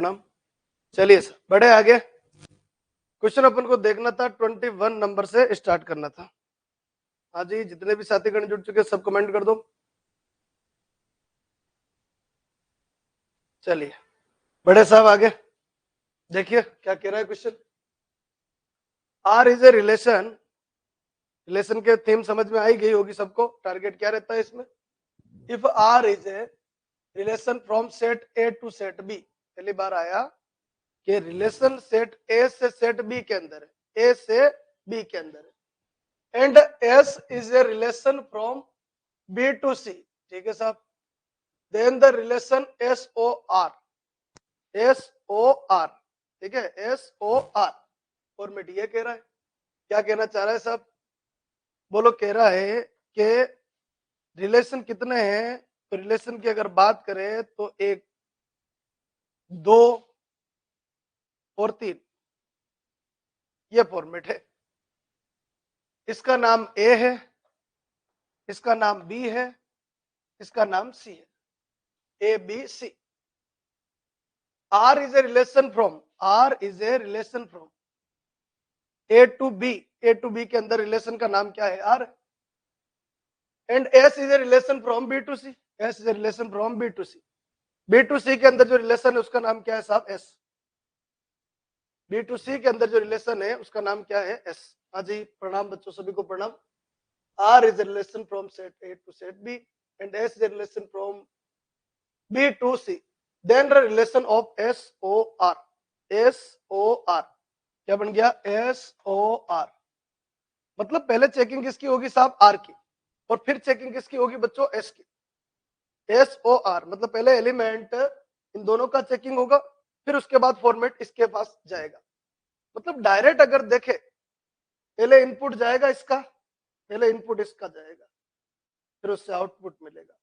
प्रणाम। चलिए सर बढ़े आगे। क्वेश्चन अपन को देखना था 21 नंबर से स्टार्ट करना था। हाँ जी, जितने भी साथीगण जुड़ चुके सब कमेंट कर दो। चलिए बड़े साहब आगे देखिए क्या कह रहा है question. R is a relation. Relation के थीम समझ में आई गई होगी सबको। टारगेट क्या रहता है इसमें? If R is a relation from set A to set B. पहली बार आया कि रिलेशन सेट ए से सेट बी के अंदर है, ए से बी के अंदर है, and S is a relation from B to C. ठीक है साहब। Then the relation S O R, S O R, ठीक है, एस ओ आर फॉर्मेट ये कह रहा है। क्या कहना चाह रहा है साहब? बोलो। कह रहा है कि रिलेशन कितने हैं? तो रिलेशन की अगर बात करें तो 1, 2 और 3 ये फॉर्मेट है। इसका नाम ए है, इसका नाम बी है, इसका नाम सी है, A B C. R is a relation from, R is a relation from A to B. A to B के अंदर रिलेशन का नाम क्या है? R. And S is a relation from B to C, S is a relation from B to C. B to C के अंदर जो रिलेशन है उसका नाम क्या है साहब? एस। बी टू सी के अंदर जो रिलेशन है उसका नाम क्या है? एस। हाँ जी, प्रणाम बच्चों सभी को प्रणाम। R is a relation from set A to set B and S is a relation from B to C. Then the relation of S O R, S O R क्या बन गया? S O R. मतलब पहले checking किसकी होगी साहब? Are की, और फिर चेकिंग किसकी होगी बच्चों? एस की। एस ओ आर मतलब पहले एलिमेंट इन दोनों का चेकिंग होगा, फिर उसके बाद फॉर्मेट इसके पास जाएगा। मतलब डायरेक्ट अगर देखे, पहले इनपुट जाएगा इसका, पहले इनपुट इसका जाएगा, फिर उससे आउटपुट मिलेगा,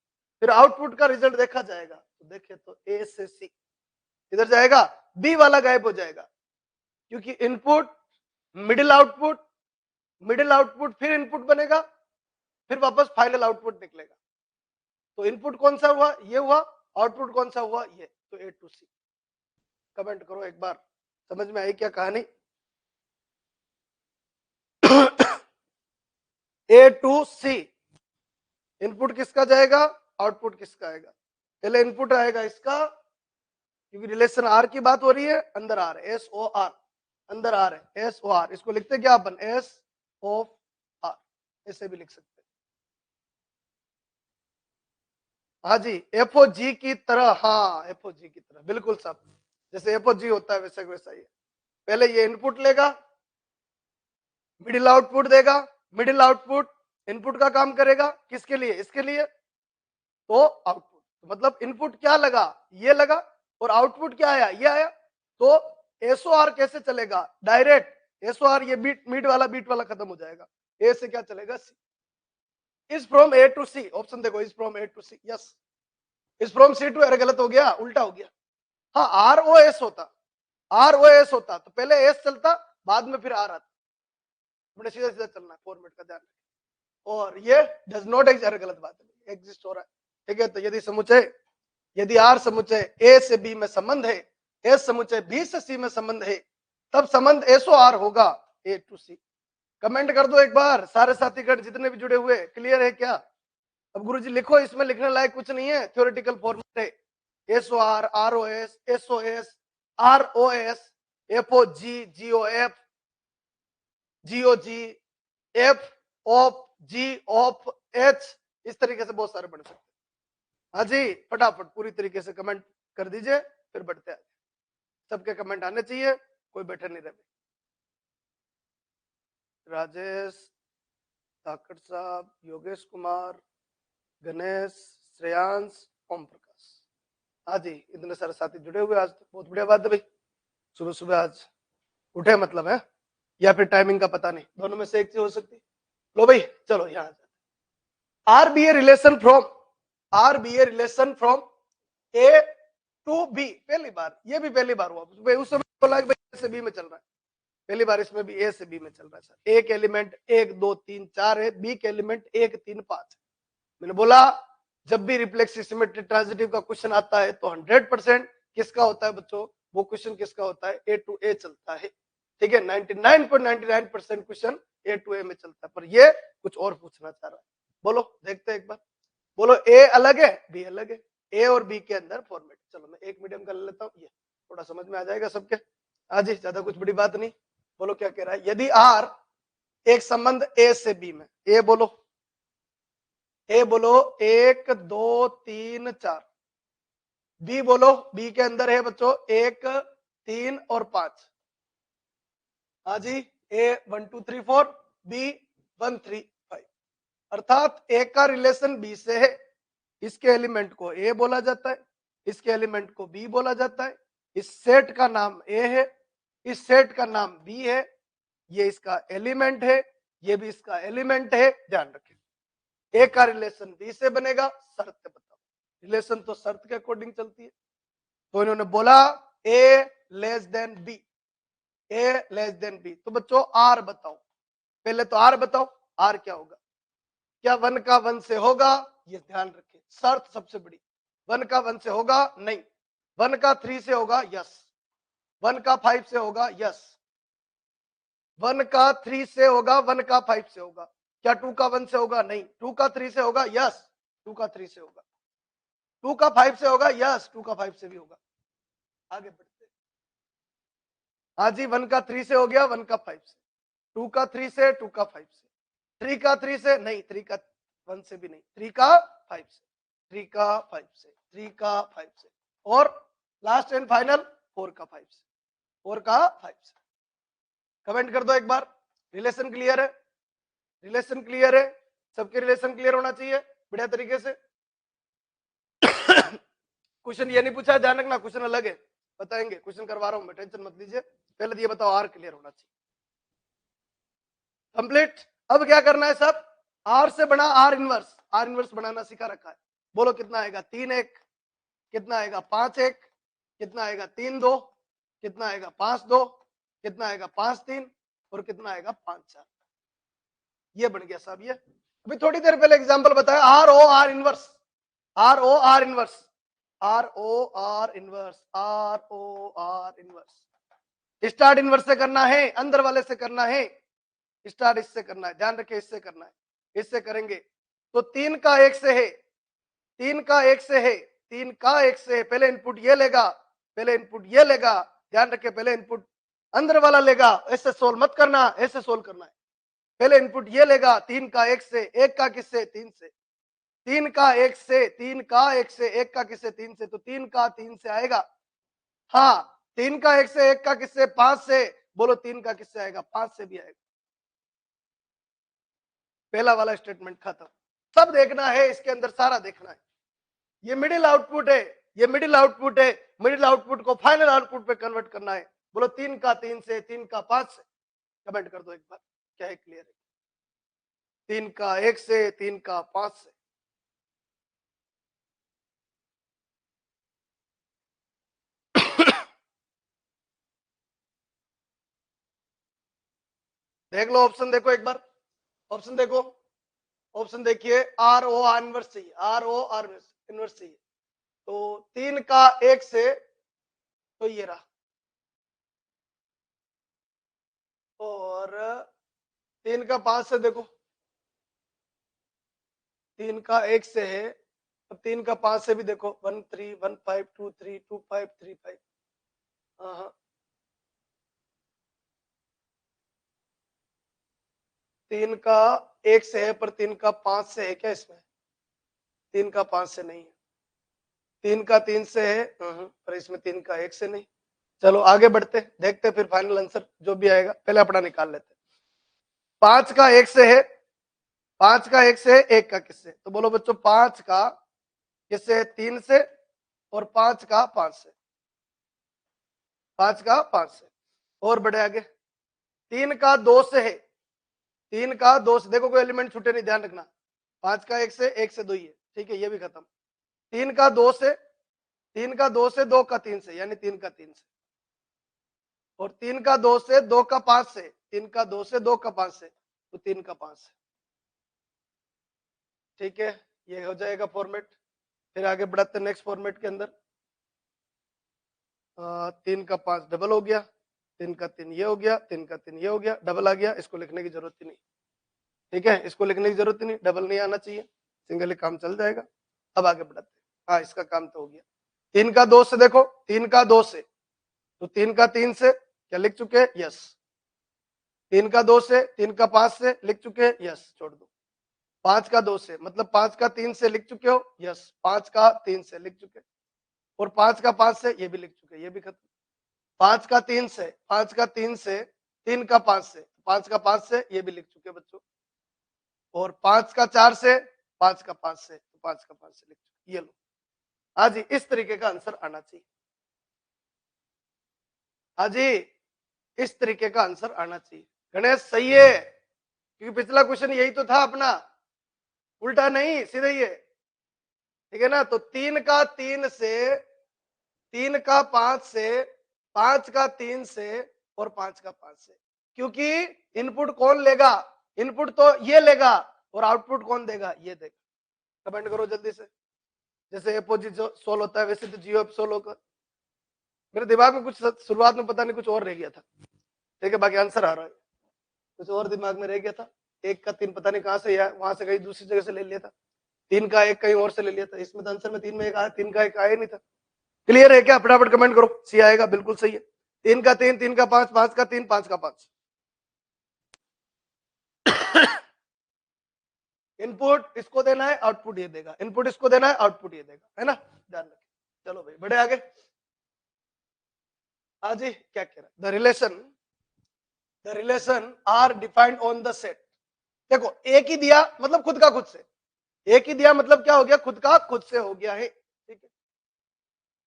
फिर आउटपुट का रिजल्ट देखा जाएगा। तो देखे तो ए से सी इधर जाएगा, बी वाला गायब हो जाएगा, क्योंकि input middle output, middle output फिर इनपुट बनेगा, फिर वापस फाइनल आउटपुट निकलेगा। तो इनपुट कौन सा हुआ? ये हुआ। आउटपुट कौन सा हुआ? ये। तो ए टू सी। कमेंट करो एक बार, समझ में आई क्या कहानी? ए टू सी इनपुट किसका जाएगा? आउटपुट किसका आएगा? पहले इनपुट आएगा इसका, क्योंकि रिलेशन आर की बात हो रही है। अंदर आर, एस ओ आर, अंदर आर है, एस ओ आर। इसको लिखते क्या अपन? एस ऑफ आर, ऐसे भी लिख सकते हैं। हाँ जी, एफ ओ जी की तरह। हाँ, एफ ओ जी की तरह, बिल्कुल साहब। जैसे एफ ओ जी होता है वैसे वैसा ही। पहले ये इनपुट लेगा, मिडिल आउटपुट देगा, मिडिल आउटपुट इनपुट का काम करेगा। किसके लिए? इसके लिए। तो आउटपुट मतलब इनपुट क्या लगा? ये लगा, और आउटपुट क्या आया? ये आया। तो एसओआर कैसे चलेगा? डायरेक्ट एसओआर, ये बीट वाला खत्म हो जाएगा। ए से क्या चलेगा? C. Is from A to C, option देखो, is from A to C, yes. Is from C to, अरे गलत हो गया, उल्टा हो गया। हाँ, आर ओ एस होता, आर ओ एस होता तो पहले एस चलता, बाद में फिर आर आता। अपने सीधा सीधा चलना है, फॉर्मेट का ध्यान रखें। और ये डज नॉट एग्जिस्ट, अरे गलत बात है, एग्जिस्ट हो रहा है। ठीक है, तो यदि समुच्चय, यदि आर समुच्चय ए से बी में संबंध है, एस समुच्चय बी से सी में संबंध है, तब संबंध एसओ आर होगा ए टू सी। कमेंट कर दो एक बार सारे साथीगण जितने भी जुड़े हुए। क्लियर है क्या? अब गुरुजी लिखो, इसमें लिखने लायक कुछ नहीं है, थ्योरेटिकल फॉर्मेट है। S O R, R O S, S O S, R O S, F O G, G O F, G O G, F of, G of, H, इस तरीके से बहुत सारे बन सकते हैं। हाँ जी, फटाफट पूरी तरीके से कमेंट कर दीजिए, फिर बढ़ते हैं। सबके कमेंट आने चाहिए, कोई बैठे नहीं रहे। राजेश, धाकड़ साहब, योगेश कुमार, गणेश, श्रेयांश, ओम प्रकाश। हाँ जी, इतने सारे साथी जुड़े हुए आज, तो बहुत बढ़िया बात है भाई। सुबह सुबह आज उठे मतलब है, या फिर टाइमिंग का पता नहीं, दोनों में से एक चीज हो सकती। लो भाई चलो यहाँ R be a relation from, R be a relation from A to B. पहली बार, ये भी पहली बार हुआ। उस समय बोला कि भाई ए से बी में चल रहा है, पहली बार इसमें भी ए से बी में चल रहा है सर। एक एलिमेंट 1 2 3 4 है, बी के एलिमेंट 1 3 5। मैंने बोला जब भी रिफ्लेक्स सिमेट्री ट्रांजिटिव का क्वेश्चन आता है तो 100% किसका होता है बच्चों? वो क्वेश्चन किसका होता है, ए टू ए चलता है। ठीक है, 99.99% क्वेश्चन ए टू ए में चलता है, पर ये कुछ और पूछना चाह रहा है। बोलो देखते हैं एक बार, बोलो ए अलग है बी अलग है, ए और बी के अंदर फॉर्मेट। चलो मैं एक मीडियम का ले लेता हूँ, ये थोड़ा समझ में आ जाएगा सबके। आज ज्यादा कुछ बड़ी बात नहीं। बोलो क्या कह रहा है, यदि आर एक संबंध ए से बी में, ए बोलो, ए बोलो 1 2 3 4, बी बोलो, बी के अंदर है बच्चों 1 3 और 5। हाँ जी, ए 1 2 3 4, बी 1 3 5, अर्थात ए का रिलेशन बी से है, इसके एलिमेंट को ए बोला जाता है, इसके एलिमेंट को बी बोला जाता है, इस सेट का नाम ए है, इस सेट का नाम बी है, ये इसका एलिमेंट है, ये भी इसका एलिमेंट है। ध्यान रखें, ए का रिलेशन बी से बनेगा, शर्त बताओ, रिलेशन तो शर्त के अकॉर्डिंग चलती है। तो इन्होंने बोला ए लेस देन बी, ए लेस देन बी, तो बच्चों आर बताओ, पहले तो आर बताओ, आर क्या होगा, क्या 1 का 1 से होगा, ये ध्यान रखें, शर्त सबसे बड़ी, 1 का 1 से होगा नहीं, 1 का 3 से होगा यस, 1 का 5 से होगा यस, 1 का 3 से होगा, 1 का 5 से होगा, क्या 2 का 1 से होगा नहीं, 2 का 3 से होगा यस, 2 का 3 से होगा, 2 का 5 से होगा यस, 2 का 5 से भी होगा। आगे बढ़ते, हाँ जी, 1 का 3 से हो गया, 1 का 5 से, 2 का 3 से, 2 का 5 से, 3 का 3 से नहीं, 3 का 1 से भी नहीं, 3 का 5 से, 3 का 5 से, 3 का 5 से, और लास्ट एंड फाइनल 4 का 5 से, 4 का 5 से। कमेंट कर दो एक बार, रिलेशन क्लियर है, रिलेशन क्लियर है, सबके रिलेशन क्लियर होना चाहिए बढ़िया तरीके से। क्वेश्चन ये नहीं पूछा, ध्यान रखना, क्वेश्चन अलग है, बताएंगे, क्वेश्चन करवा रहा हूं मैं, टेंशन मत लीजिए, पहले तो ये बताओ आर क्लियर होना चाहिए। कंप्लीट। अब क्या करना है सब, आर से बना आर इनवर्स, आर इनवर्स बनाना सिखा रखा है। बोलो कितना आएगा, 3 1, कितना आएगा 5 1, कितना आएगा 3 2, कितना आएगा 5 2, कितना आएगा 5 3, और कितना आएगा 5 4। ये बन गया साहब। ये अभी थोड़ी देर पहले एग्जांपल बताया, R O R inverse, R O R inverse, R O R inverse, R O R inverse. Start inverse से करना है, अंदर वाले से करना है, स्टार्ट इससे करना है, ध्यान रखिए, इससे करना है, इससे करेंगे तो 3 का 1 से है, 3 का 1 से है, 3 का 1 से है, पहले इनपुट ये लेगा, पहले इनपुट ये लेगा, ध्यान रखिए, पहले इनपुट अंदर वाला लेगा, ऐसे सोल्व मत करना, ऐसे सोल्व करना है, पहले इनपुट ये लेगा 3 का 1 से, 1 का किससे 3 से, 3 का 1 से, 3 का 1 से, 1 का किससे 3 से, तो 3 का 3 से आएगा, हाँ 3 का 1 से, 1 का किससे 5 से, बोलो 3 का किससे आएगा 5 से भी आएगा। पहला वाला स्टेटमेंट खत्म, सब देखना है इसके अंदर, सारा देखना है। ये मिडिल आउटपुट है, ये मिडिल आउटपुट है, मिडिल आउटपुट को फाइनल आउटपुट पे कन्वर्ट करना है। बोलो 3 का 3 से, 3 का 5 से, कमेंट कर दो एक बार, क्या है क्लियर है, 3 का 1 से, 3 का 5 से। देख लो ऑप्शन, देखो एक बार ऑप्शन देखो, ऑप्शन देखिए, आर ओ आर इनवर्स चाहिए, आर ओ आर इनवर्स चाहिए, तो 3 का 1 से, तो ये रहा, और 3 का 5 से देखो, 3 का 1 से है, अब 3 का 5 से भी देखो, 1 3 1 5 2 3 2 5 3 5, हाँ 3 का 1 से है, पर 3 का 5 से है क्या इसमें, 3 का 5 से नहीं है, 3 का 3 से है, पर इसमें 3 का 1 से नहीं। चलो आगे बढ़ते, देखते फिर फाइनल आंसर जो भी आएगा, पहले अपना निकाल लेते। 5 का 1 से है, 5 का 1 से, 1 का किससे, तो बोलो बच्चों 5 का किससे, 3 से, और 5 का 5 से, 5 का 5 से, और बढ़े आगे, 3 का 2 से है, 3 का 2 से, देखो कोई एलिमेंट छूटे नहीं, ध्यान रखना, 5 का 1 से, 1 से 2 ही है, ठीक है, ये भी खत्म। 3 का 2 से, 3 का 2 से, 2 का 3 से, यानी 3 का 3 से, और 3 का 2 से, 2 का 5 से, 3 का 2 से, 2 का 5 से, तो 3 का 5 से, ठीक है, ये हो जाएगा फॉर्मेट। फिर आगे बढ़ते नेक्स्ट फॉर्मेट के अंदर, 3 का 5 डबल हो गया, 3 का 3 ये हो गया, 3 का 3 ये हो गया, डबल आ गया, इसको लिखने की जरूरत ही नहीं। ठीक है, इसको लिखने की जरूरत ही नहीं, डबल नहीं आना चाहिए, सिंगल ही काम चल जाएगा। अब आगे बढ़ाते हैं। हाँ, इसका काम तो हो गया। 3 का 2 से देखो, 3 का 2 से, तो 3 का 3 से क्या लिख चुके हैं? यस। 3 का 2 से, 3 का 5 से लिख चुके हैं? यस, छोड़ दो। 5 का 2 से मतलब 5 का 3 से लिख चुके हो? यस, 5 का 3 से लिख चुके, और 5 का 5 से ये भी लिख चुके, ये भी खत्म। 5 का 3 से, 5 का 3 से, 3 का 5 से, 5 का 5 से ये भी लिख चुके बच्चों, और 5 का 4 से, 5 का 5 से, 5 का 5 से लिख चुके। ये लो, हाँ जी, इस तरीके का आंसर आना चाहिए। हाँ जी, इस तरीके का आंसर आना चाहिए। गणेश सही है, क्योंकि पिछला क्वेश्चन यही तो था अपना, उल्टा नहीं, सीधे ये। ठीक है ना, तो 3 का 3 से, 3 का 5 से, 5 का 3 से, और 5 का 5 से, क्योंकि इनपुट कौन लेगा? इनपुट तो ये लेगा, और आउटपुट कौन देगा? ये देगा। कमेंट करो जल्दी से। जैसे एपोजिट सोल्व होता है वैसे तो जियो सोल्व होगा। मेरे दिमाग में कुछ शुरुआत में पता नहीं कुछ और रह गया था, ठीक है, बाकी आंसर आ रहा है। कुछ और दिमाग में रह गया था, 1 का 3 पता नहीं कहां से आया, वहां से कहीं दूसरी जगह से ले लिया था, 3 का 1 कहीं और से ले लिया था, इसमें तो आंसर में 3 में 1 आया, 3 का 1 आया नहीं था। क्लियर है क्या? फटाफट कमेंट करो, सी आएगा, बिल्कुल सही है। 3 का 3, 3 का 5, 5 का 3, 5 का 5। इनपुट इसको देना है, आउटपुट ये देगा, इनपुट इसको देना है, आउटपुट ये देगा, है ना? ध्यान रखें। चलो भाई बढ़े आगे। हाँ जी, क्या कह रहा है? The relation R defined on the set. देखो, एक ही दिया मतलब खुद का खुद से, एक ही दिया मतलब क्या हो गया? खुद का खुद से हो गया है। ठीक है,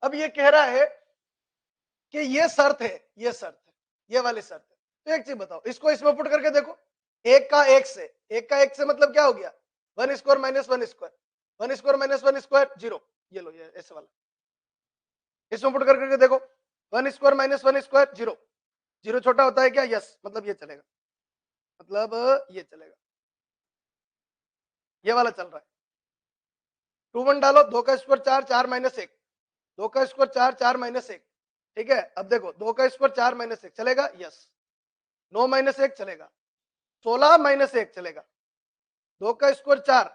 अब ये कह रहा है कि ये शर्त है, ये शर्त है, ये वाली शर्त है। तो एक चीज बताओ, इसको इसमें पुट करके देखो, एक का एक से, एक का एक से मतलब क्या हो गया? 1 square minus 1 square, 1 square minus 1 square 0। ये लो, ये ऐसे वाला, इसमें पुट करके देखो, 1 स्क्वायर माइनस 1 स्क्वायर 0। 0 छोटा होता है क्या? यस, मतलब ये चलेगा, मतलब ये चलेगा, ये वाला चल रहा है। 2 1 डालो, 2 का स्क्वायर 4, 4 माइनस 1, 2 का स्क्वायर 4, 4 माइनस 1। ठीक है, अब देखो 2 का स्क्वायर 4 माइनस 1 चलेगा? यस। 9 माइनस 1 चलेगा, 16 माइनस 1 चलेगा, 2 का स्क्वायर 4,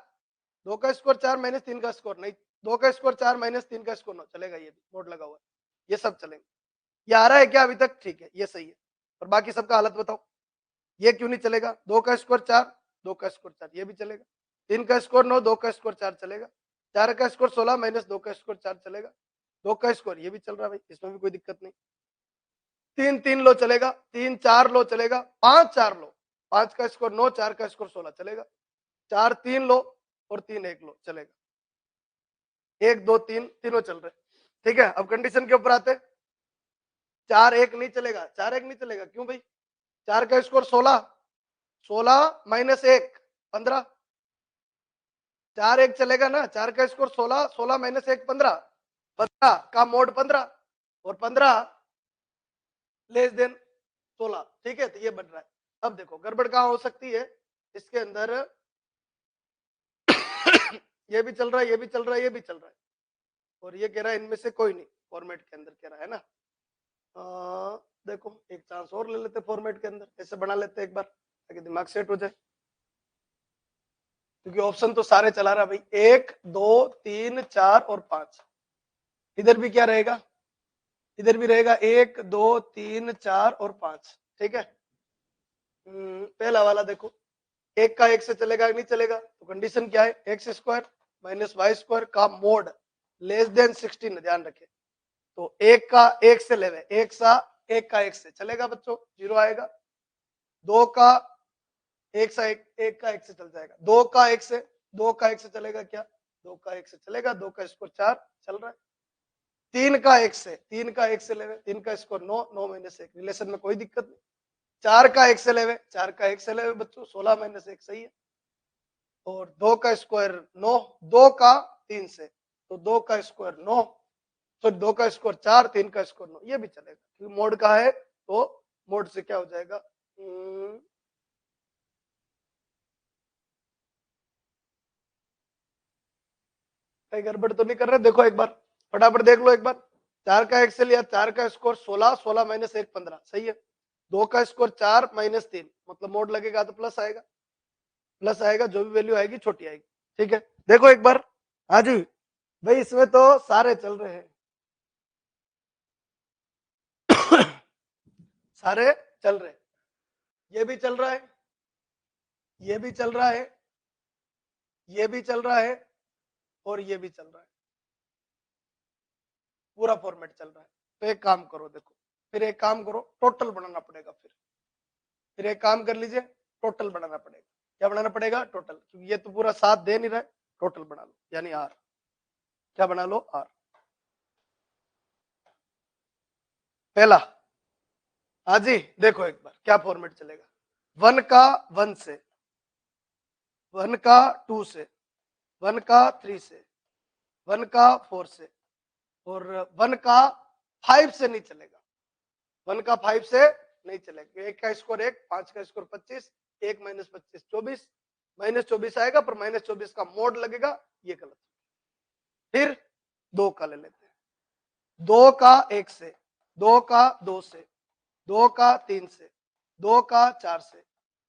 2 का स्क्वायर 4 माइनस 3 का स्क्वायर नहीं, 2 का स्क्वायर 4 माइनस 3 का स्क्वायर 9 चलेगा, ये भी बोर्ड लगा हुआ है, ये सब चलेंगे। ये आ रहा है क्या अभी तक? ठीक है, ये सही है। और बाकी सबका हालत बताओ, ये क्यों नहीं चलेगा? 2 का स्क्वायर 4, 2 का स्क्वायर 4 ये भी चलेगा, 3 का स्क्वायर 9, 2 का स्क्वायर 4 चलेगा, 4 का स्क्वायर 16 माइनस 2 का स्क्वायर 4 चलेगा, 2 का स्क्वायर ये भी चल रहा है भाई, इसमें भी कोई दिक्कत नहीं। 3 3 लो चलेगा, 3 4 लो चलेगा, 5 4 लो, 5 का स्क्वायर 9, 4 का स्क्वायर 16 चलेगा, 4 3 लो, और 3 1 लो चलेगा, 1 2 3 तीनों चल रहे। ठीक है, अब कंडीशन के ऊपर आते। 4 1 नहीं चलेगा, 4 1 नहीं चलेगा, क्यों भाई? 4 का स्क्वायर 16, 16 माइनस 1 15, 4 1 चलेगा ना? 4 का स्क्वायर 16, 16 माइनस 1 15, 15 का मोड 15, और 15 लेस देन 16। ठीक है, तो ये बन रहा है। अब देखो गड़बड़ कहां हो सकती है इसके अंदर, ये भी चल रहा है, ये भी चल रहा है, ये भी चल रहा है, और ये कह रहा है इनमें से कोई नहीं, फॉर्मेट के अंदर कह रहा है ना। देखो एक चांस और ले लेते फॉर्मेट के अंदर, ऐसे बना लेते एक बार ताकि दिमाग सेट हो जाए, क्योंकि ऑप्शन तो सारे चला रहा भाई, 1 2 3 4 और 5। इधर भी क्या रहेगा? इधर भी रहेगा 1 2 3 4 और 5। ठीक है, पहला वाला देखो, 1 का 1 से चलेगा नहीं चलेगा? तो कंडीशन क्या है? X square minus Y square का मोड लेस देन 16, ध्यान रखें। तो 1 का 1 से लेवे, 1 सा 1 का 1 से चलेगा बच्चों, 0 आएगा। 2 का 1 सा 1 का 1 से चल जाएगा, 2 का 1 से, 2 का 1 से चलेगा क्या? 2 का 1 से चलेगा, 2 का स्क्वायर 4 चल रहा है। 3 का 1 से, 3 का 1 से लेवे, 3 का स्क्वायर 9, 9 माइनस 1, रिलेशन में कोई दिक्कत नहीं। 4 का 1 से लेवे, 4 का 1 से लेवे बच्चों, 16 माइनस 1 सही है। और 2 का स्क्वायर 9, 2 का 3 से, तो 2 का स्क्वायर 9, तो 2 का स्क्वायर 4, 3 का स्क्वायर 9, ये भी चलेगा, क्योंकि मोड का है तो मोड से क्या हो जाएगा? कहीं गड़बड़ तो नहीं कर रहे? देखो एक बार, फटाफट देख लो एक बार, 4 का एक्सेल या 4 का स्कोर 16, 16 माइनस 1 15, सही है। 2 का स्कोर 4 माइनस 3, मतलब मोड लगेगा तो प्लस आएगा, प्लस आएगा, जो भी वैल्यू आएगी छोटी आएगी, ठीक है। देखो एक बार, हाँ जी भाई, इसमें तो सारे चल रहे हैं सारे चल रहे हैं, ये भी चल रहा है, ये भी चल रहा है, ये भी चल रहा है, और ये भी चल रहा है, पूरा फॉर्मेट चल रहा है। तो एक काम करो, देखो फिर एक काम करो, टोटल बनाना पड़ेगा, फिर एक काम कर लीजिए, टोटल बनाना पड़ेगा। क्या बनाना पड़ेगा? टोटल, क्योंकि ये तो पूरा साथ दे नहीं रहा है, टोटल बना लो, यानी आर। क्या बना लो? आर। पहला, हाँ जी देखो एक बार क्या फॉर्मेट चलेगा। 1 का 1 से, 1 का 2 से, 1 का 3 से, 1 का 4 से, और 1 का 5 से नहीं चलेगा, 1 का 5 से नहीं चलेगा। 1 का स्कोर 1, 5 का स्कोर 25, 1 माइनस 25 24, माइनस 24 आएगा, पर माइनस 24 का मोड लगेगा, ये गलत। फिर 2 का ले लेते हैं, 2 का 1 से, 2 का 2 से, 2 का 3 से, 2 का 4 से,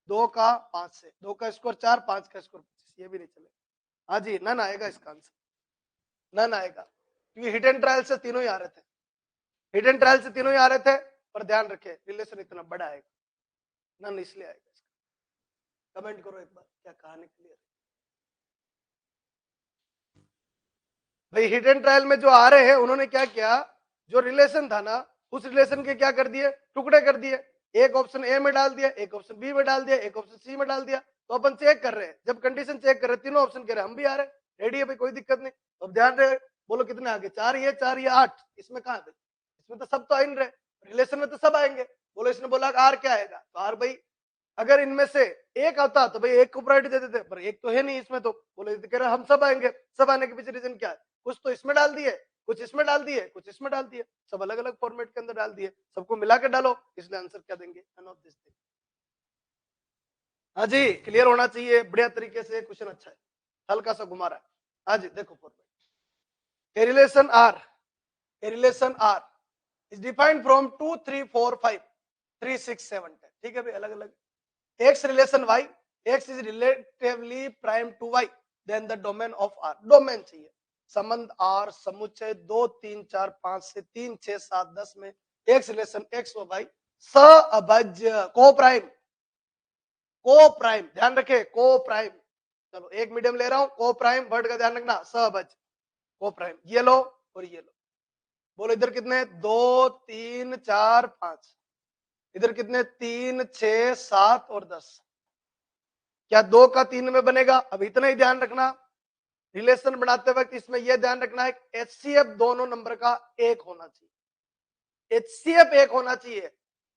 2 का 5 से, 2 का स्कोर 4, 5 का स्कोर 25, ये भी नहीं चलेगा। हाँ जी, नन आएगा इसका आंसर, नन आएगा, क्योंकि हिट एंड ट्रायल से तीनों ही आ रहे थे, हिट एंड ट्रायल से तीनों ही आ रहे थे, पर ध्यान रखे रिलेशन इतना बड़ा आएगा, नन इसलिए आएगा। कमेंट करो एक बार, क्या कहानी क्लियर? भाई हिट एंड ट्रायल में जो आ रहे हैं, उन्होंने क्या किया, जो रिलेशन था ना, उस रिलेशन के क्या कर दिए, टुकड़े कर दिए। एक ऑप्शन ए में डाल दिया, एक ऑप्शन बी में डाल दिया, एक ऑप्शन सी में डाल दिया। तो अपन चेक कर रहे हैं, जब कंडीशन चेक कर रहे हैं, तीनों ऑप्शन कह रहे हैं, हम भी आ रहे हैं, रेडी है भाई, कोई दिक्कत नहीं। तो अब ध्यान रहे, बोलो कितने आगे, 4 ये 4 ये 8, इसमें कहां भाई, इसमें तो सब तो आ ही नहीं रहे, रिलेशन में तो सब आएंगे। बोलो इसने बोला आर क्या आएगा, तो आर भाई अगर इनमें से एक आता तो भाई एक को प्रायोरिटी दे देते, पर एक तो है नहीं इसमें, तो बोले कह रहे हम सब आएंगे। सब आने के पीछे रीजन क्या है, कुछ तो इसमें डाल दिए, कुछ इसमें डाल दिए, कुछ इसमें डाल दिए, सब अलग अलग फॉर्मेट के अंदर डाल दिए, सबको मिला के डालो, इसलिए आंसर क्या देंगे, नन ऑफ दिस थिंग। हाँ जी क्लियर होना चाहिए, बढ़िया तरीके से क्वेश्चन अच्छा है, हल्का सा घुमा रहा है। हाँ जी देखो format, a relation R, a relation R is defined from 2 3 4 5 3 6 7 10, ठीक है भाई, अलग अलग। X relation Y, X is relatively prime to Y, then the domain of R, domain चाहिए, संबंध R समुच्चय 2 3 4 5 से 3 6 7 10 में X रिलेशन X और Y सहअभाज्य, को प्राइम, को प्राइम, ध्यान रखे को प्राइम। चलो एक मीडियम ले रहा हूं, को प्राइम वर्ड का ध्यान रखना, सहअभाज्य को प्राइम, ये लो और ये लो। बोलो इधर कितने, 2 3 4 5, इधर कितने, 3 6 7 और 10। क्या 2 का 3 में बनेगा? अब इतना ही ध्यान रखना, रिलेशन बनाते वक्त इसमें यह ध्यान रखना है, एचसीएफ दोनों नंबर का एक होना चाहिए, एचसीएफ एक होना चाहिए,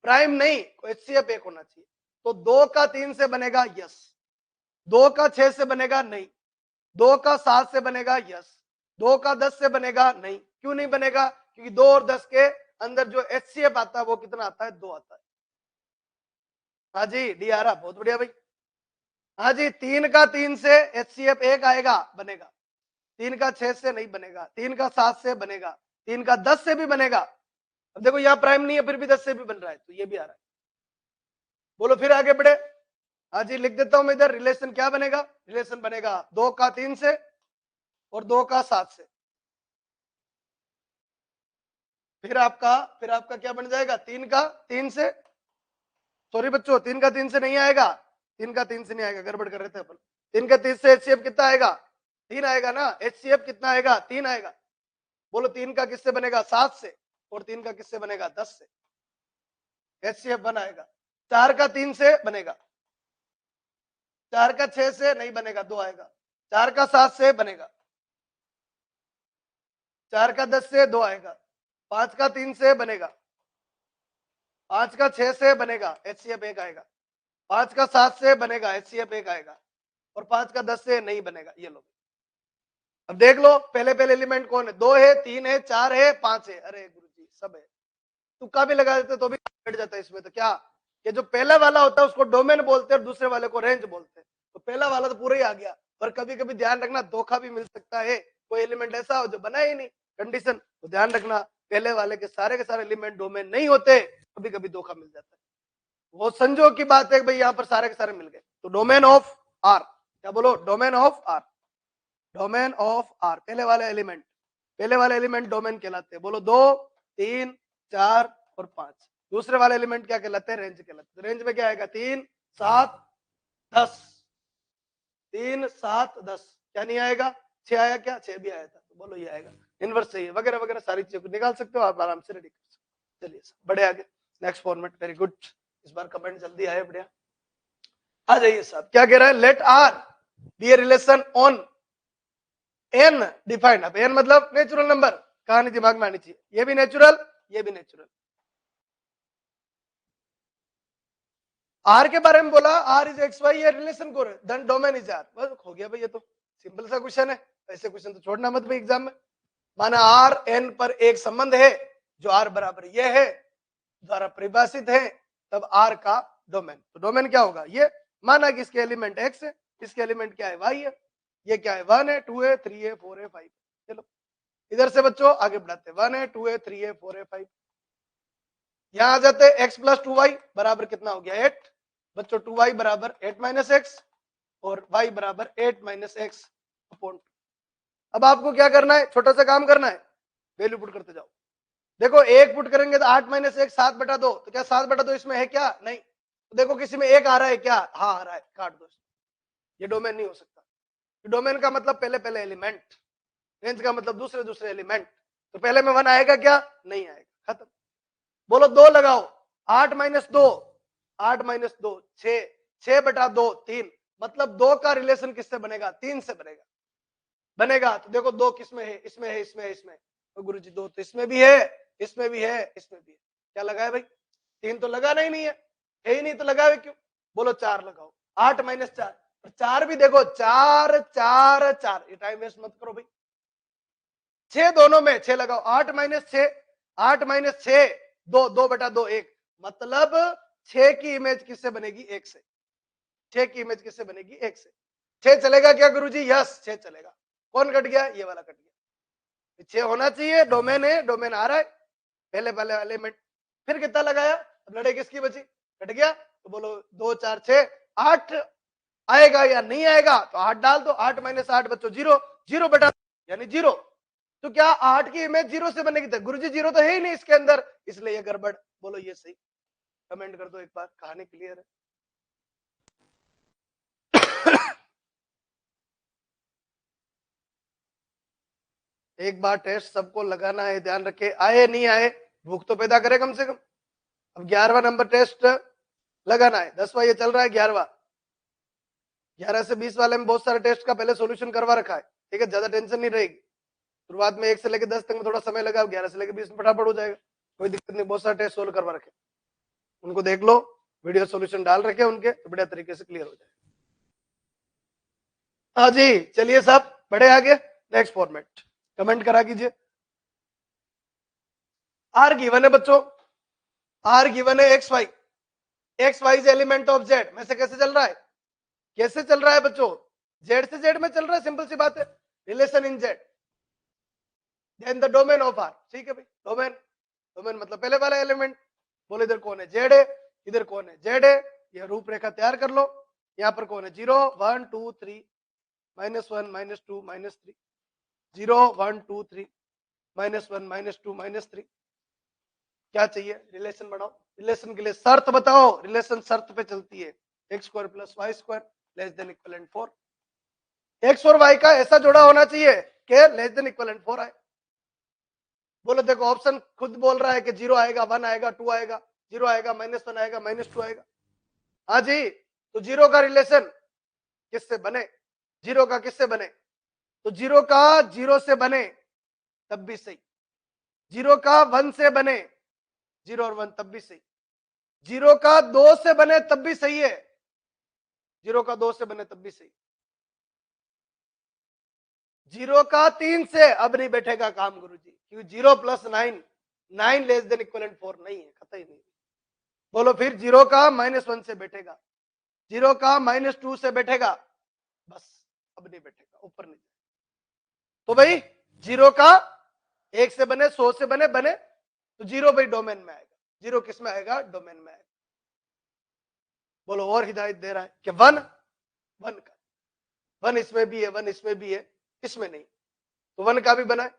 प्राइम नहीं, एचसीएफ एक होना चाहिए। तो 2 का 3 से बनेगा यस, 2 का 6 से बनेगा नहीं, 2 का 7 से बनेगा यस, 2 का 10 से बनेगा नहीं। क्यों नहीं बनेगा? क्योंकि 2 और 10 के अंदर जो एचसीएफ आता है वो कितना आता है, 2 आता है। हाँ जी डी आ रहा, बहुत बढ़िया भाई। हाँ जी 3 का 3 से एचसीएफ एक आएगा, बनेगा, 3 का 6 से नहीं बनेगा, 3 का 7 से बनेगा, 3 का 10 से भी बनेगा। अब देखो यहाँ प्राइम नहीं है, फिर भी 10 से भी बन रहा है, तो ये भी आ रहा है। बोलो फिर आगे बढ़े। हाँ जी लिख देता हूं मैं इधर, रिलेशन क्या बनेगा, रिलेशन बनेगा 2 का 3 से और 2 का 7 से। फिर आपका क्या बन जाएगा, 3 का 3 से, सॉरी बच्चों 3 का 3 से नहीं आएगा, 3 का 3 से नहीं आएगा, गड़बड़ कर रहे थे अपन। 3 का 3 से एचसीएफ कितना आएगा, 3 आएगा ना, एचसीएफ कितना आएगा, 3 आएगा। बोलो 3 का किससे बनेगा, 7 से, और 3 का किससे बनेगा, 10 से, एचसीएफ बनाएगा। 4 का 3 से बनेगा, 4 का 6 से नहीं बनेगा, 2 आएगा, 4 का 7 से बनेगा, 4 का 10 से 2 आएगा, 5 का 3 से बनेगा, 5 का 6 से बनेगा, एचसीएफ एक आएगा, 5 का 7 से बनेगा, एचसीएफ एक आएगा, और 5 का 10 से नहीं बनेगा। ये लो अब देख लो, पहले पहले एलिमेंट कौन है, 2 है, 3 है, 4 है, 5 है, अरे गुरुजी सब है, तुक्का भी लगा देते तो भी बैठ जाता है इसमें। तो क्या, ये जो पहला वाला होता है उसको डोमेन बोलते हैं, दूसरे वाले को रेंज बोलते हैं। तो पहला वाला तो पूरा ही आ गया, पर कभी कभी ध्यान रखना धोखा भी मिल सकता है, कोई एलिमेंट ऐसा हो जो बना ही नहीं कंडीशन, तो ध्यान रखना पहले वाले के सारे एलिमेंट डोमेन नहीं होते, कभी कभी धोखा मिल जाता है। वो संजोग की बात है कि भाई यहाँ पर सारे के सारे मिल गए। तो डोमेन ऑफ आर, क्या बोलो, domain of R, domain of R, पहले वाले एलिमेंट डोमेन कहलाते हैं। बोलो 2, 3, 4 और 5। दूसरे वाले एलिमेंट क्या कहलाते हैं, रेंज कहलाते हैं। रेंज में क्या आएगा, 3, 7, 10, 3, 7, 10, क्या नहीं आएगा, 6 आया क्या, 6 भी आया था, तो बोलो ये आएगा, इनवर्स चाहिए वगैरह वगैरह सारी चीजों को निकाल सकते हो आप आराम से, रेडी कर सकते हो। चलिए बढ़े आगे, नेक्स्ट फॉर्मेट, वेरी गुड, इस बार कमेंट जल्दी आए, बढ़िया। आ जाइए साहब, क्या कह रहा है, let R be a relation on N defined. अब एन मतलब नेचुरल नंबर, कहानी दिमाग में आनी चाहिए, ये भी नेचुरल, ये भी नेचुरल। आर के बारे में बोला, आर इज एक्स वाई, ये रिलेशन को, देन डोमेन इज आर, बस हो गया भाई, ये तो सिंपल सा क्वेश्चन है। ऐसे क्वेश्चन तो छोड़ना मत भाई एग्जाम में। माना आर एन पर एक संबंध है जो आर बराबर ये है द्वारा परिभाषित है, तब आर का डोमेन, तो डोमेन क्या होगा, ये माना कि इसके एलिमेंट एक्स है, इसके एलिमेंट क्या है, वाई है, ये क्या है, 1 है, 2 है, 3 है, 4 है, 5। चलो इधर से बच्चों आगे बढ़ाते, 1 है, 2 है, 3 है, 4 है, 5। यहां आ जाते, x प्लस 2y बराबर कितना हो गया, 8। बच्चों 2y बराबर 8 माइनस एक्स और y बराबर 8 माइनस एक्स अपॉन 2। अब आपको क्या करना है, छोटा सा काम करना है, वैल्यू पुट करते जाओ। देखो एक पुट करेंगे तो 8 माइनस 1 7/2, तो क्या 7/2 इसमें है क्या, नहीं। तो देखो किसी में एक आ रहा है क्या, हाँ आ रहा है, काट दो। ये डोमेन नहीं हो सकता। डोमेन का मतलब पहले एलिमेंट, रेंज का मतलब दूसरे एलिमेंट। तो पहले में 1 आएगा क्या, नहीं आएगा, खत्म। बोलो 2 लगाओ, 8 माइनस 2, 8 माइनस 2 6, 6/2 3, मतलब 2 का रिलेशन किससे बनेगा, 3 से बनेगा। तो देखो 2 किसमें है, इसमें है, इसमें है, इसमें। तो गुरुजी 2 तो इसमें भी है, इसमें भी है, इसमें भी है, क्या लगाया भाई, 3 तो लगाना ही नहीं है ही नहीं, तो लगाए क्यों, बोलो 4 लगाओ, 8 माइनस 4, 4 भी देखो, 4 4 4, ये टाइम वेस्ट मत करो भाई। 6 दोनों में, 6 लगाओ, 8 माइनस 6, 8 माइनस 6 2, 2/2 1, मतलब 6 की इमेज किससे बनेगी, 1 से। 6 की इमेज किससे बनेगी, 1 से। 6 चलेगा क्या गुरुजी, यस 6 चलेगा। कौन कट गया, ये वाला कट गया। 6 होना चाहिए, डोमेन है, डोमेन आ रहा है, पहले एलिमेंट। फिर कितना लगाया, अब लड़ाई किसकी बची, कट गया। तो बोलो 2 4 6 8 आएगा या नहीं आएगा, तो 8 डाल दो, 8 माइनस 8 बच्चों 0, 0 यानी 0। तो क्या 8 की इमेज 0 से बनेगी, तो गुरुजी 0 तो है ही नहीं इसके अंदर, इसलिए ये गड़बड़। बोलो ये सही, कमेंट कर दो एक बार, कहानी क्लियर है। एक बार टेस्ट सबको लगाना है, ध्यान रखे, आए नहीं आए, भूख तो पैदा करे कम से कम। अब 11वां नंबर टेस्ट लगाना है, 10वां ये चल रहा है, 11वां 11 से 20 वाले में बहुत सारे टेस्ट का पहले सॉल्यूशन करवा रखा है, ठीक है, ज्यादा टेंशन नहीं रहेगी। शुरुआत में 1 से लेकर 10 तक में थोड़ा समय लगा, 11 से लेकर 20 में फटाफट हो जाएगा, कोई दिक्कत नहीं। बहुत सारे टेस्ट सोल्व करवा रखे, उनको देख लो, वीडियो सॉल्यूशन डाल रखे उनके, तो बढ़िया तरीके से क्लियर हो जाएगा। हाँ जी चलिए साहब बढ़े आगे, नेक्स्ट फॉर्मेट कमेंट करा कीजिए। आर गिवन है बच्चों, आर गिवन है X Y, X Y is element of Z में से कैसे चल रहा है, कैसे चल रहा है बच्चों, जेड से जेड में चल रहा है, सिंपल सी बात है, relation in Z, then the domain of R. ठीक है भाई, डोमेन, डोमेन मतलब पहले वाला एलिमेंट। बोले इधर कौन है, जेड है, इधर कौन है, जेड है, यह रूपरेखा तैयार कर लो। यहाँ पर कौन है, 0 1 2 3 -1 -2 -3, 0 1 2 3 -1 -2 -3। क्या चाहिए, रिलेशन बनाओ, रिलेशन के लिए शर्त बताओ, रिलेशन शर्त पे चलती है, x² + y² <= 4। एक्स और वाई का ऐसा जोड़ा होना चाहिए कि <= 4 आए। बोलो देखो ऑप्शन खुद बोल रहा है कि 0 आएगा, 1 आएगा, 2 आएगा, 0 आएगा, -1 आएगा, -2 आएगा। हाँ जी, तो 0 का रिलेशन किससे बने, 0 का किससे बने, तो 0 का 0 से बने तब भी सही, 0 का 1 से बने, 0 और 1 तब भी सही, 0 का 2 से बने तब भी सही है, 0 का 2 से बने तब भी सही, 0 का 3 से अब नहीं बैठेगा काम गुरुजी, क्योंकि 0 + 9 9 <= 4 नहीं है, कतई नहीं। बोलो फिर 0 का -1 से बैठेगा, 0 का -2 से बैठेगा, बस अब नहीं बैठेगा, ऊपर नहीं। तो भाई 0 का 1 से बने 100 से बने तो 0 भाई डोमेन में आएगा। 0 किस में आएगा? डोमेन में आएगा। बोलो और हिदायत दे रहा है कि 1 का 1 इसमें भी है, 1 इसमें भी है, इसमें नहीं, तो 1 का भी बनाए,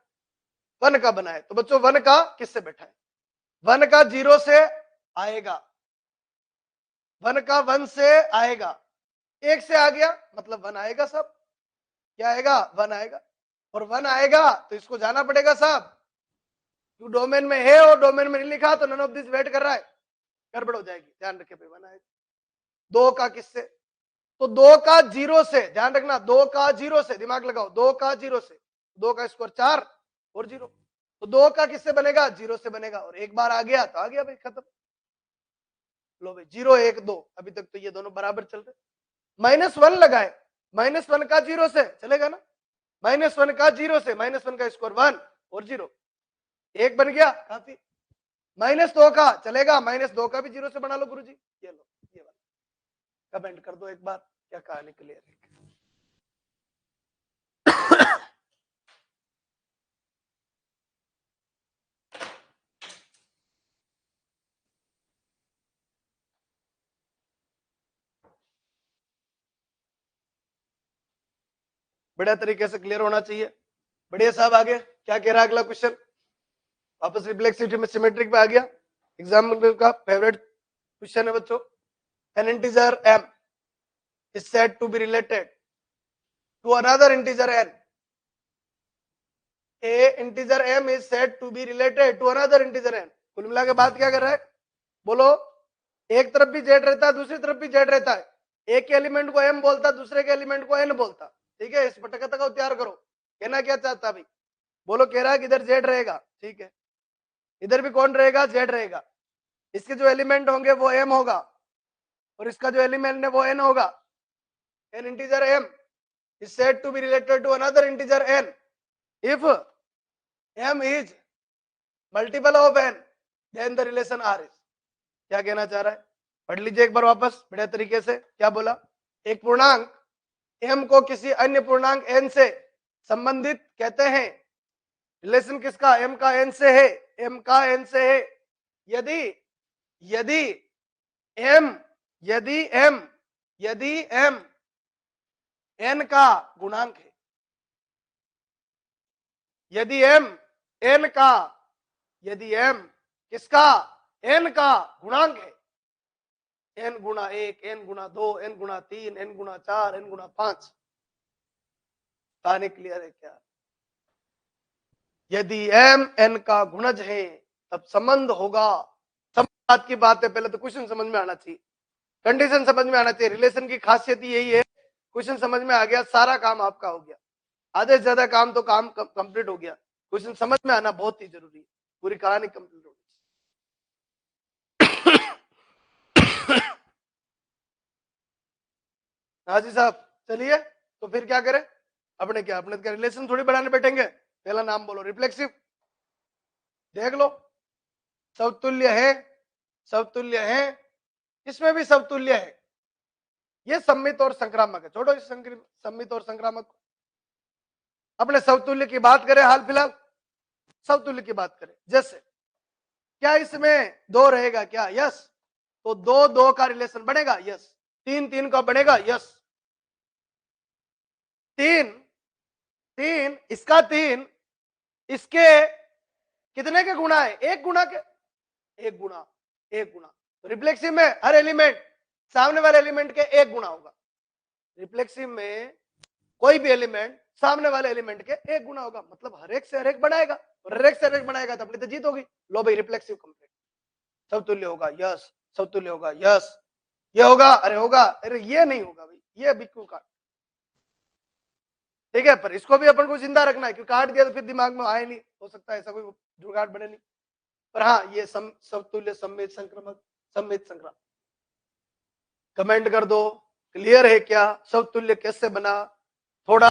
1 का बनाए। तो बच्चों 1 का किससे बैठा है? 1 का 0 से आएगा, 1 का 1 से आएगा, 1 से आ गया मतलब 1 आएगा। सब क्या आएगा? 1 आएगा। और 1 आएगा तो इसको जाना पड़ेगा साहब, तू डोमेन में है और डोमेन में नहीं लिखा तो नन ऑफ दिस वेट कर रहा है, गड़बड़ हो जाएगी। ध्यान रखे भाई 1 आएगा। 2 का किससे? तो 2 का 0 से, ध्यान रखना 2 का 0 से, दिमाग लगाओ, 2 का 0 से, 2 का स्क्वायर 4 और 0, तो 2 का किससे बनेगा? 0 से बनेगा। और एक बार आ गया तो आ गया भाई, खत्म। लो भाई 0 1 2, अभी तक तो ये दोनों बराबर चल रहे। -1 लगाए, -1 का 0 से चलेगा ना, -1 का 0 से, -1 का स्क्वायर 1 और 0, 1 बन गया काफी। -2 का चलेगा, -2 का भी 0 से बना लो गुरुजी। ये लो, ये वाला कमेंट कर दो एक बार, क्या कहानी क्लियर है। बढ़िया तरीके से क्लियर होना चाहिए। बढ़िया साहब, आगे क्या कह रहा है अगला क्वेश्चन? वापस रिफ्लेक्सिविटी में सिमेट्रिक पे आ गया। एग्जाम का फेवरेट क्वेश्चन है बच्चों। N integer m is said to be related to another integer n. A integer m is said to be related to another integer n. कुल मिला के बात क्या कर रहा है? बोलो, एक तरफ भी z रहता है, दूसरी तरफ भी z रहता है, एक के एलिमेंट को m बोलता, दूसरे के एलिमेंट को n बोलता। ठीक है, इस पटकथा का तैयार करो। कहना क्या चाहता भाई? बोलो, कह रहा है कि इधर z रहेगा, ठीक है, इधर भी कौन रहेगा? z रहेगा। इसके जो एलिमेंट होंगे वो m होगा और इसका जो एलिमेंट है वो n होगा। an integer m is said to be related to another integer n if m is multiple of n, then the relation r is। क्या कहना चाह रहा है? पढ़ लीजिए एक बार वापस बढ़िया तरीके से। क्या बोला? एक पूर्णांक m को किसी अन्य पूर्णांक n से संबंधित कहते हैं। रिलेशन किसका? m का n से है, m का n से है। यदि यदि m n का गुणांक है, यदि m n का, यदि m किसका? n का गुणांक है, n गुणा 1, n गुणा 2, n गुणा 3, n गुणा 4, n गुणा 5। कहानी क्लियर है क्या? यदि m n का गुणज है तब संबंध होगा। बात की बात है, पहले तो क्वेश्चन समझ में आना चाहिए, कंडीशन समझ में आना चाहिए। रिलेशन की खासियत यही है, क्वेश्चन समझ में आ गया, सारा काम आपका हो गया। आधे से ज्यादा काम तो काम कंप्लीट हो गया। क्वेश्चन समझ में आना बहुत ही जरूरी है, पूरी कहानी कंप्लीट होगी। हाँ जी साहब, चलिए तो फिर क्या करें? अपने क्या रिलेशन थोड़ी बढ़ाने बैठेंगे। पहला नाम बोलो, रिफ्लेक्सिव। देख लो, समतुल्य है, समतुल्य है, इसमें भी समतुल्य है। ये सम्मित और संक्रामक है, छोड़ो इस सम्मित और संक्रामक को। अपने समतुल्य की बात करें, हाल फिलहाल समतुल्य की बात करें। जैसे क्या इसमें 2 रहेगा क्या? यस। तो 2 2 का रिलेशन बनेगा, यस। 3 3 का बनेगा, यस। 3 3 इसका 3 इसके कितने के गुणा है? 1 गुणा के, 1 गुणा 1 गुणा। तो रिफ्लेक्सिव में हर एलिमेंट सामने वाले एलिमेंट के 1 गुणा होगा। रिफ्लेक्सिव में कोई भी एलिमेंट सामने वाले एलिमेंट के 1 गुणा होगा, मतलब हर एक से हर एक बनाएगा, और हर एक से हर एक बनाएगा तो अपनी तो जीत होगी। लो भाई, रिफ्लेक्सिव कंप्लीट। समतुल्य होगा, यस। समतुल्य होगा, यस। ये होगा, अरे होगा, अरे ये नहीं होगा भाई, ये बिल्कुल काट। ठीक है, पर इसको भी अपन को जिंदा रखना है, क्योंकि काट दिया तो फिर दिमाग में आए नहीं, हो सकता है ऐसा कोई जुगाड़ बने नहीं। पर हाँ, ये समतुल्य, सम्मित, संक्रमक, सम्मित, संक्रामक। कमेंट कर दो, क्लियर है क्या? समतुल्य कैसे बना? थोड़ा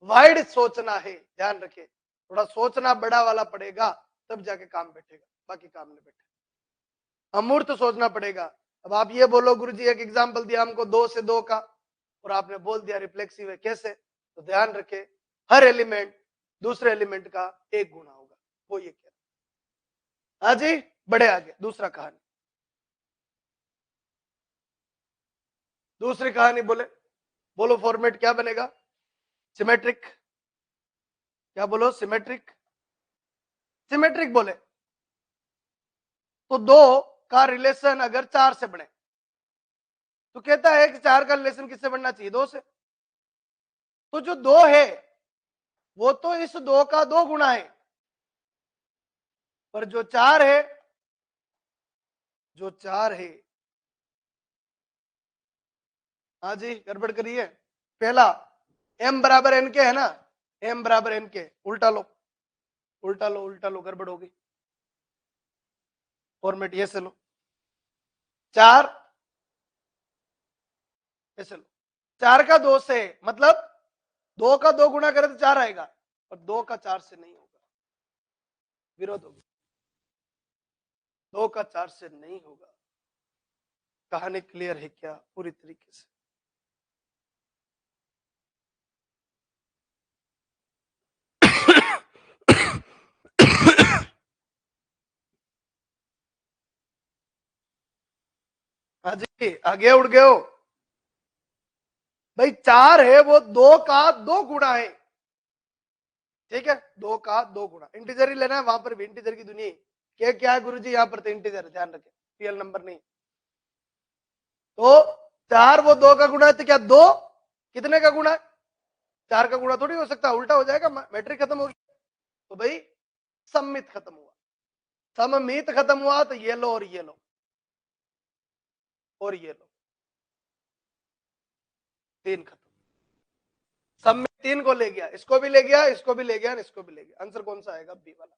वाइड सोचना है, ध्यान रखिए। थोड़ा सोचना बड़ा वाला पड़ेगा, तब जाके काम बैठेगा, बाकी काम नहीं बैठेगा। अमूर्त सोचना पड़ेगा। अब आप ये बोलो, गुरुजी एक एग्जांपल दिया हमको 2 से 2 का, और आपने बोल दिया रिफ्लेक्सिव है, कैसे? तो ध्यान रखे, हर एलिमेंट दूसरे एलिमेंट का 1 गुना होगा, वो ये कह रहा। हाँ जी, बड़े आगे दूसरा कहानी, दूसरी कहानी बोले, बोलो फॉर्मेट क्या बनेगा? सिमेट्रिक। क्या बोलो? सिमेट्रिक। सिमेट्रिक बोले तो 2 का रिलेशन अगर 4 से बने तो कहता है कि 4 का रिलेशन किससे बनना चाहिए? 2 से। तो जो 2 है वो तो इस 2 का 2 गुना है, पर जो 4 है, जो 4 है, हाँ जी गड़बड़ करिए। पहला m बराबर n के है ना, m बराबर n के, उल्टा लो, उल्टा लो, उल्टा लो, गड़बड़ होगी। फॉर्मेट ये से लो, 4 ऐसे लो, 4 का 2 से, मतलब 2 का 2 गुना करे तो 4 आएगा, और 2 का 4 से नहीं होगा, विरोध होगा। 2 का 4 से नहीं होगा। कहानी क्लियर है क्या पूरी तरीके से? हाँ जी, आगे उड़ गए हो भाई। 4 है वो 2 का 2 गुना है, ठीक है, 2 का 2 गुना। इंटीजर ही लेना है, वहां पर भी इंटीजर की दुनिया क्या है गुरुजी? यहाँ पर तो इंटीजर, ध्यान रखें, रियल नंबर नहीं। तो 4 वो 2 का गुना है, तो क्या 2 कितने का गुना है? 4 का गुना थोड़ी हो सकता, उल्टा हो जाएगा, मैट्रिक खत्म हो गया। तो भाई सम्मित खत्म हुआ, सममित खत्म हुआ, तो ये लो और ये लो और ये लो, 3 खत्म। सम्मित 3 को ले गया, इसको भी ले गया, इसको भी ले गया, इसको भी ले गया। आंसर कौन सा आएगा? बी वाला।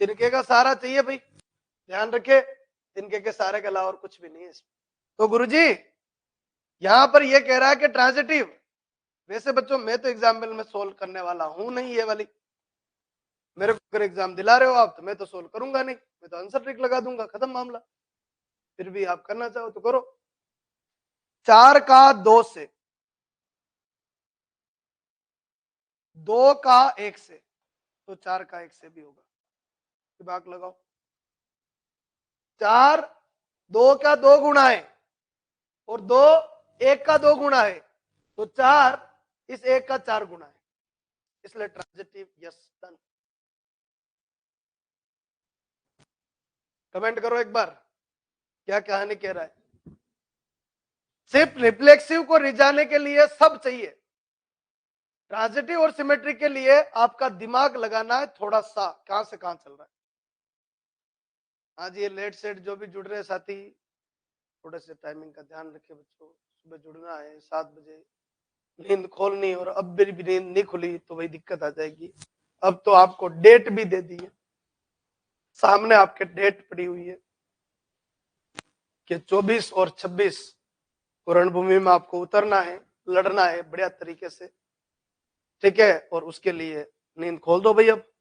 तिनके का सारा चाहिए भाई, ध्यान रखे, तिनके के सारे के अलावा और कुछ भी नहीं है इसमें। तो गुरुजी यहां पर ये कह रहा है कि ट्रांजिटिव, वैसे बच्चों मैं तो एग्जाम्पल में सोल्व करने वाला हूं नहीं ये वाली, मेरे को अगर एग्जाम दिला रहे हो आप तो मैं तो सोल्व करूंगा नहीं, मैं तो आंसर ट्रिक लगा दूंगा, खत्म मामला। फिर भी आप करना चाहो तो करो। 4 का 2 से, 2 का 1 से, तो 4 का 1 से भी होगा, दिमाग लगाओ। 4 2 का 2 गुना है और 2 1 का 2 गुना है, तो 4 इस 1 का 4 गुना है, इसलिए ट्रांजिटिव। Yes, done. कमेंट करो एक बार, क्या कहानी कह रहा है? सिर्फ रिफ्लेक्सिव को रिझाने के लिए सब चाहिए, ट्रांजिटिव और सिमेट्रिक के लिए आपका दिमाग लगाना है थोड़ा सा, कहां से कहां चल रहा है। आज ये लेट सेट जो भी जुड़ रहे हैं साथी, थोड़े से टाइमिंग का ध्यान रखे बच्चों, सुबह जुड़ना है 7 बजे, नींद खोलनी, और अब भी नींद नहीं खुली तो वही दिक्कत आ जाएगी। अब तो आपको डेट भी दे दी है, सामने आपके डेट पड़ी हुई है कि 24 और 26 को रणभूमि में आपको उतरना है, लड़ना है बढ़िया तरीके से, ठीक है। और उसके लिए नींद खोल दो भाई, अब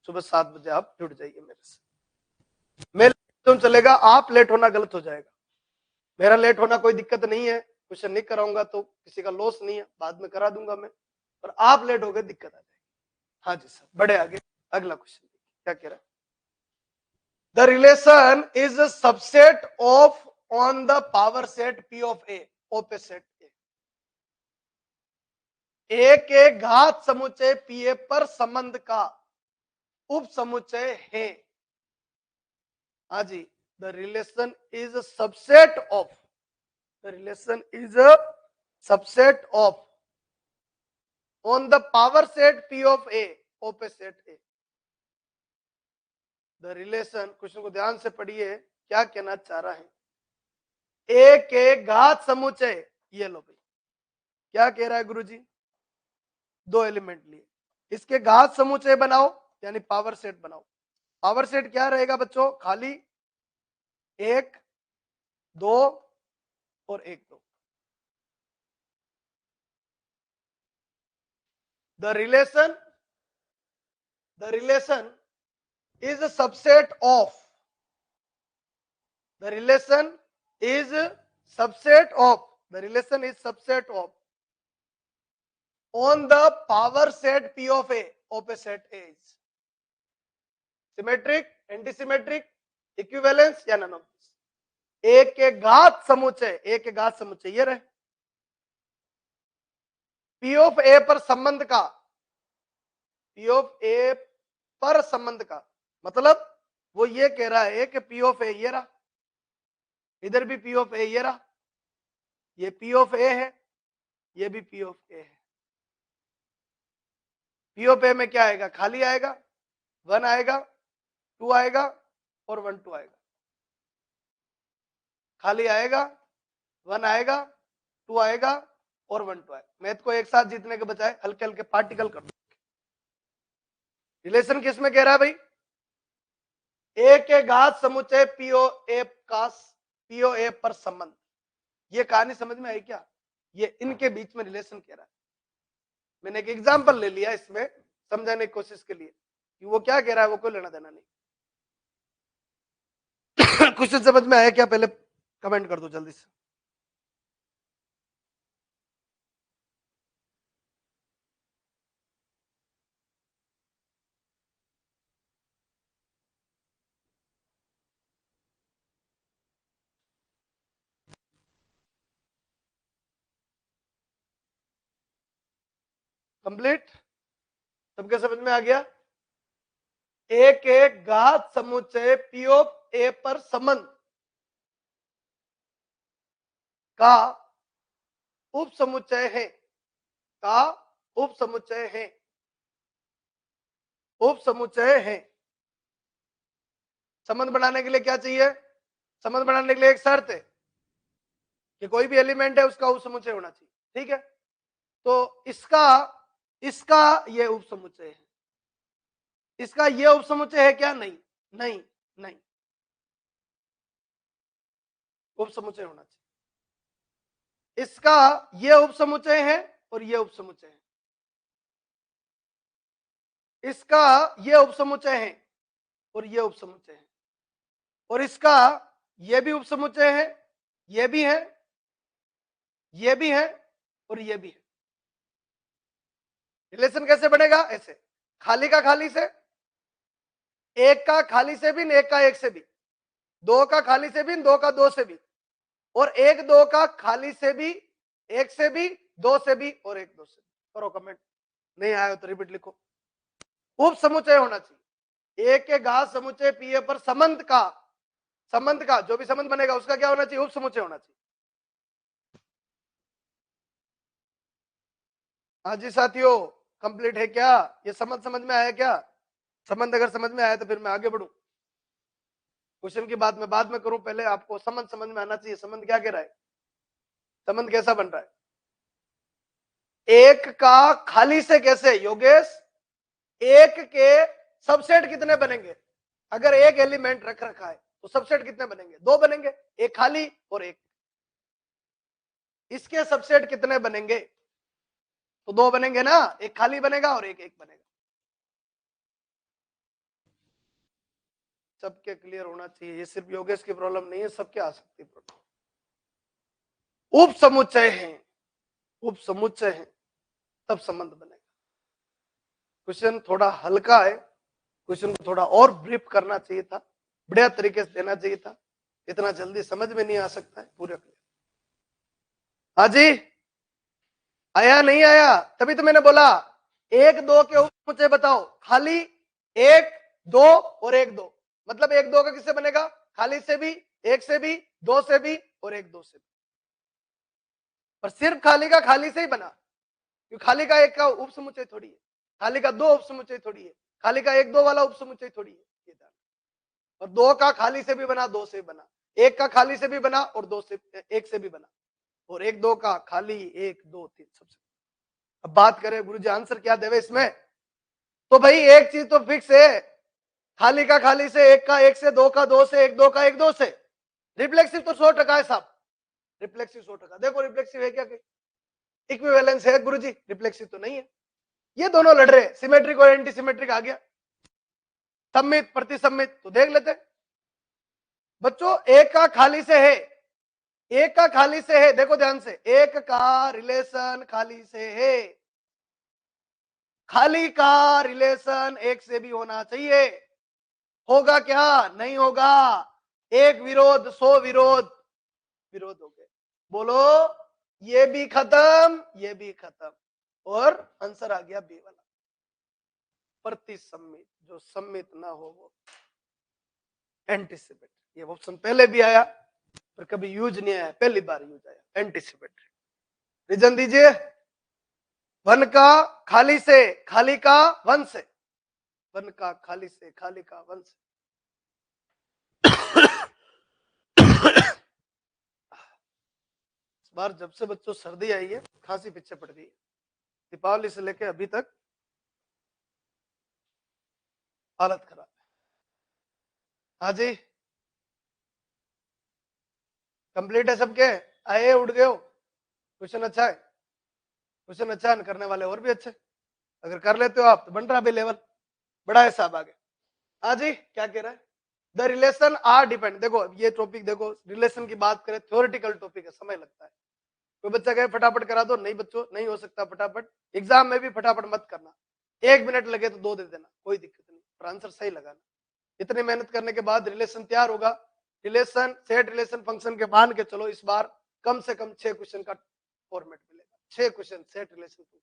सुबह 7 बजे आप जुड़ जाइए मेरे से। मैं लेट चलेगा, आप लेट होना गलत हो जाएगा। मेरा लेट होना कोई दिक्कत नहीं है, क्वेश्चन नहीं कराऊंगा तो किसी का लॉस नहीं है, बाद में करा दूंगा मैं, पर आप लेट हो गए दिक्कत आ जाएगी। हाँ जी सर, बड़े आगे अगला क्वेश्चन क्या कह रहा है? The relation is a subset of on the power set P of A, of set ए के घात समुच्चय पी ए पर संबंध का उप समुच्चय है। हाँ जी, the relation is a subset of, the relation is a subset of on the power set P of A, of set A. The relation, question को ध्यान से पढ़िए, क्या कहना चाह रहा है? ए के घात समुच्चय, ये लो भाई, क्या कह रहा है गुरुजी? 2 एलिमेंट लिए, इसके घात समुच्चय बनाओ, यानी पावर सेट बनाओ। पावर सेट क्या रहेगा बच्चों? खाली 1 2 और 1 2। The relation is a subset of, the relation is subset of, the relation is subset of on the power set P of A, opposite set A is symmetric, antisymmetric, equivalence या none of this. A के घात समुच्चय, A के घात समुच्चय ये रहे. P of A पर संबंध का, P of A पर संबंध का मतलब वो ये कह रहा है कि P of A ये रहा, इधर भी P of A ये रहा, ये P of A है, ये भी P of A है. P of A में क्या आएगा? खाली आएगा, 1 आएगा, 2 आएगा और 1 2 आएगा. खाली आएगा, 1 आएगा, 2 आएगा और 1 2 आएगा. मैथ को एक साथ जीतने के बजाय हल्के हल्के पार्टिकल कर दो. रिलेशन किस में कह रहा है भाई? ए के घात समुच्चय पीओ ए पर संबंध. ये कहानी समझ में आई क्या? ये इनके बीच में रिलेशन कह रहा है. मैंने एक एग्जांपल ले लिया इसमें समझाने की कोशिश के लिए कि वो क्या कह रहा है वो कोई लेना देना नहीं. क्वेश्चन समझ में आया क्या? पहले कमेंट कर दो जल्दी से. कंप्लीट? सबके समझ में आ गया? ए के घात समुच्चय पी ऑफ ए पर संबंध का उप समुच्चय है, का उप समुच्चय है, उप समुच्चय है. संबंध बनाने के लिए क्या चाहिए? संबंध बनाने के लिए एक शर्त है कि कोई भी एलिमेंट है उसका उप समुच्चय होना चाहिए. ठीक है, तो इसका ये उप समुच्चय है. इसका ये उप समुच्चय है क्या? नहीं नहीं नहीं, उप समुच्चय होना चाहिए. इसका ये उप समुच्चय है और ये उप समुच्चय है. इसका ये उप समुच्चय है और ये उप समुच्चय है. और इसका ये भी उप समुच्चय है, ये भी है, ये भी है और ये भी है. रिलेशन कैसे बनेगा? ऐसे, खाली का खाली से, एक का खाली से भी, एक का एक से भी, दो का खाली से भी, दो का दो से भी, और एक दो का खाली से भी, एक से भी, दो से भी और एक दो से भी. करो कमेंट, नहीं आया तो रिपीट लिखो. उप समुच्चय होना चाहिए. एक के घात समुच्चय पी ए पर संबंध का जो भी संबंध बनेगा उसका क्या होना चाहिए? उप समुच्चय होना चाहिए. हाँ जी साथियों, कंप्लीट है क्या? ये समझ में आया क्या? संबंध अगर समझ में आया तो फिर मैं आगे बढ़ूं. क्वेश्चन की बात मैं बाद में करूं, पहले आपको समझ में आना चाहिए. संबंध क्या कह रहा है? संबंध कैसा बन रहा है? एक का खाली से कैसे योगेश? एक के सबसेट कितने बनेंगे? अगर एक एलिमेंट रख रखा है तो सबसेट कितने बनेंगे? दो बनेंगे, एक खाली और एक. इसके सबसेट कितने बनेंगे? तो दो बनेंगे ना, एक खाली बनेगा और एक बनेगा. सबके क्लियर होना चाहिए. ये सिर्फ योगेश की प्रॉब्लम नहीं है, सबके आ सकती है प्रॉब्लम. उप समुच्चय है, उप समुच्चय है तब संबंध बनेगा. क्वेश्चन थोड़ा हल्का है, क्वेश्चन को थोड़ा और ब्रीफ करना चाहिए था, बढ़िया तरीके से देना चाहिए था. इतना जल्दी समझ में नहीं आ सकता है पूरे क्लियर. हाँ जी, आया नहीं आया? तभी तो मैंने बोला एक दो के उप समुच्चय बताओ. खाली, एक, दो और एक दो. मतलब एक दो का किससे बनेगा? खाली से भी, एक से भी, दो से भी और एक दो से भी. पर सिर्फ खाली का खाली से ही बना, क्योंकि खाली का एक का उप समुच्चय थोड़ी है, खाली का दो उप समुच्चय थोड़ी है, खाली का एक दो वाला उप समुच्चय थोड़ी है. और दो का खाली से भी बना, दो से बना, एक का खाली से भी बना और दो से, एक से भी बना, और एक दो का खाली, एक दो तीन सबसे. अब बात करें गुरुजी आंसर क्या देवे इसमें, तो भाई एक चीज तो फिक्स है, खाली का खाली से, एक का एक से, दो का दो से, एक दो का एक दो से. रिफ्लेक्सिव तो 100% है साहब, रिफ्लेक्सिव 100%. देखो रिफ्लेक्सिव है क्या? इक्विवेलेंस है गुरुजी, रिफ्लेक्सिव तो नहीं है. ये दोनों लड़ रहे, सिमेट्रिक और एंटी सिमेट्रिक आ गया, सम्मित प्रतिसम्मित. तो देख लेते बच्चों, एक का खाली से है, एक का खाली से है. देखो ध्यान से, एक का रिलेशन खाली से है, खाली का रिलेशन एक से भी होना चाहिए। होगा क्या? नहीं होगा। एक विरोध 100 विरोध, विरोध हो गए। बोलो, ये भी खत्म, ये भी खत्म, और आंसर आ गया बी वाला, प्रतिसम्मित। जो सम्मित ना हो वो एंटीसिपेटरी। ये ऑप्शन पहले भी आया पर कभी यूज नहीं आया, पहली बार यूज आया, एंटीसिपेटरी। रीजन दीजिए। वन का खाली से, खाली का वन से, वन का खाली से, खाली का वन से। इस बार जब से बच्चों सर्दी आई है, खांसी पीछे पड़ गई है। दीपावली से लेके अभी तक हालत खराब है। हाँ जी, कंप्लीट है सबके? आए उड़ गए हो? क्वेश्चन अच्छा है, क्वेश्चन अच्छा है, करने वाले और भी अच्छे। अगर कर लेते हो आप तो बन रहा भी लेवल, बड़ा है साहब आगे। हाँ जी, क्या कह रहा है? The relation R depend. देखो ये टॉपिक, देखो रिलेशन की बात करें, थ्योरेटिकल टॉपिक है, समय लगता है। कोई बच्चा कहे फटाफट करा दो, नहीं बच्चों नहीं हो सकता फटाफट। एग्जाम में भी फटाफट मत करना, 1 मिनट लगे तो 2 दे देना, कोई दिक्कत नहीं, पर आंसर सही लगाना। इतनी मेहनत करने के बाद रिलेशन तैयार होगा। रिलेशन, सेट रिलेशन फंक्शन के मान के चलो, इस बार कम से कम 6 क्वेश्चन का फॉर्मेट मिलेगा। 6 क्वेश्चन सेट रिलेशन फंक्शन,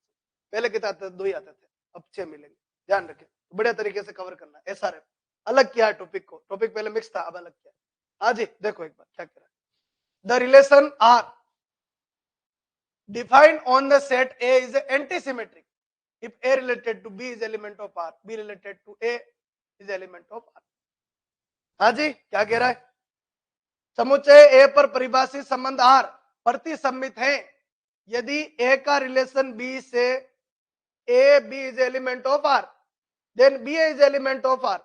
पहले के आते 2 ही आते थे, अब 6 मिलेंगे। ध्यान रखें, बढ़िया तरीके से कवर करना। एसआरएफ अलग किया है टॉपिक को, टॉपिक पहले मिक्स था, अब अलग किया। हाँ जी, देखो एक बार क्या कह रहा है। The relation R defined on the set A is antisymmetric if A related to B is element of R, B related to A is element of R. हाँ जी, क्या कह रहा है? समुच्चय ए पर परिभाषित संबंध R प्रतिसम्मित है यदि A का रिलेशन B से A B is element of R, then B is element of R.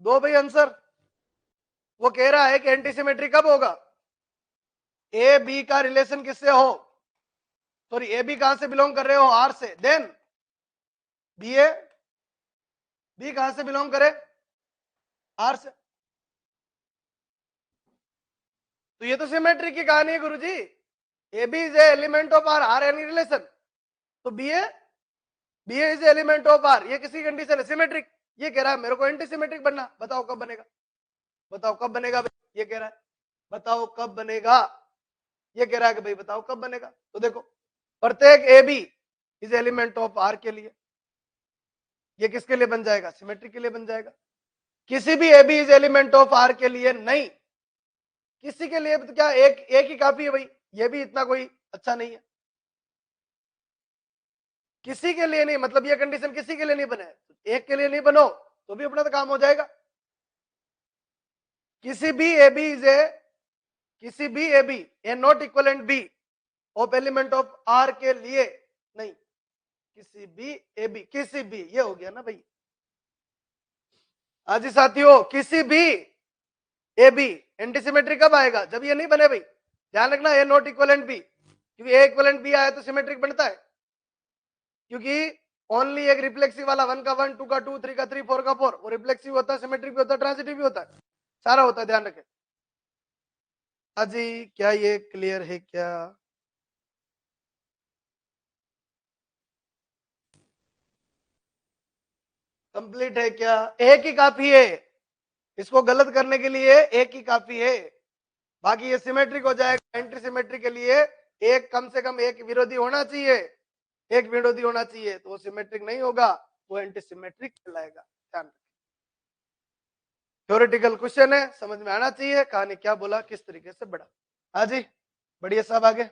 दो भाई आंसर। वो कह रहा है कि एंटीसिमेट्री कब होगा? ए बी का रिलेशन किससे हो? सॉरी, ए बी कहां से बिलोंग कर रहे हो? आर से। देन बी ए, बी कहां से बिलोंग करे? आर से। तो ये तो सिमेट्री की कहानी है गुरुजी। A B is element of R, R any relation, तो B A is element of R, ये किसी कंडीशन है सिमेट्रिक। ये कह रहा है मेरे को एंटी सिमेट्रिक बनना, बताओ कब बनेगा? बताओ कब बनेगा? ये कह रहा है बताओ कब बनेगा, ये कह रहा है कि भाई बताओ कब बनेगा। तो देखो, प्रत्येक a B is element of R के लिए ये किसके लिए बन जाएगा? सिमेट्रिक के लिए बन जाएगा। किसी भी a B is element of R के लिए नहीं, किसी के लिए तो क्या एक ही काफी है भाई, ये भी इतना कोई अच्छा नहीं है। किसी के लिए नहीं, मतलब ये कंडीशन किसी के लिए नहीं बने, एक के लिए नहीं बनो तो भी अपना तो काम हो जाएगा। किसी भी ए बी इज ए, किसी भी a b a not equivalent b of element of R के लिए नहीं, किसी भी ए बी, किसी भी, ये हो गया ना भाई। हाँ जी साथियों, किसी भी ए बी एंटीसिमेट्री कब आएगा? जब ये नहीं बने भाई। ध्यान रखना, ए नॉट इक्वलेंट बी, क्योंकि ए इक्वलेंट बी आया तो सिमेट्रिक बनता है, क्योंकि ओनली एक रिफ्लेक्सिव वाला 1 का 1, 2 का 2, 3 का 3, 4 का 4, वो रिफ्लेक्सिव होता है, सिमेट्रिक भी होता है, ट्रांजिटिव भी होता है, सारा होता है, ध्यान रखें। अजी क्या ये क्लियर है क्या? कंप्लीट है क्या? एक ही काफी है, इसको गलत करने के लिए एक ही काफी है, बाकी ये सिमेट्रिक हो जाएगा। एंटी सिमेट्रिक के लिए एक, कम से कम एक विरोधी होना चाहिए, एक विरोधी होना चाहिए, तो वो सिमेट्रिक नहीं होगा, वो एंटी सिमेट्रिक कहलाएगा। ध्यान रखें, थ्योरेटिकल क्वेश्चन है, समझ में आना चाहिए कहानी क्या बोला, किस तरीके से बढ़ा। हाँ जी, बढ़िया साहब, आगे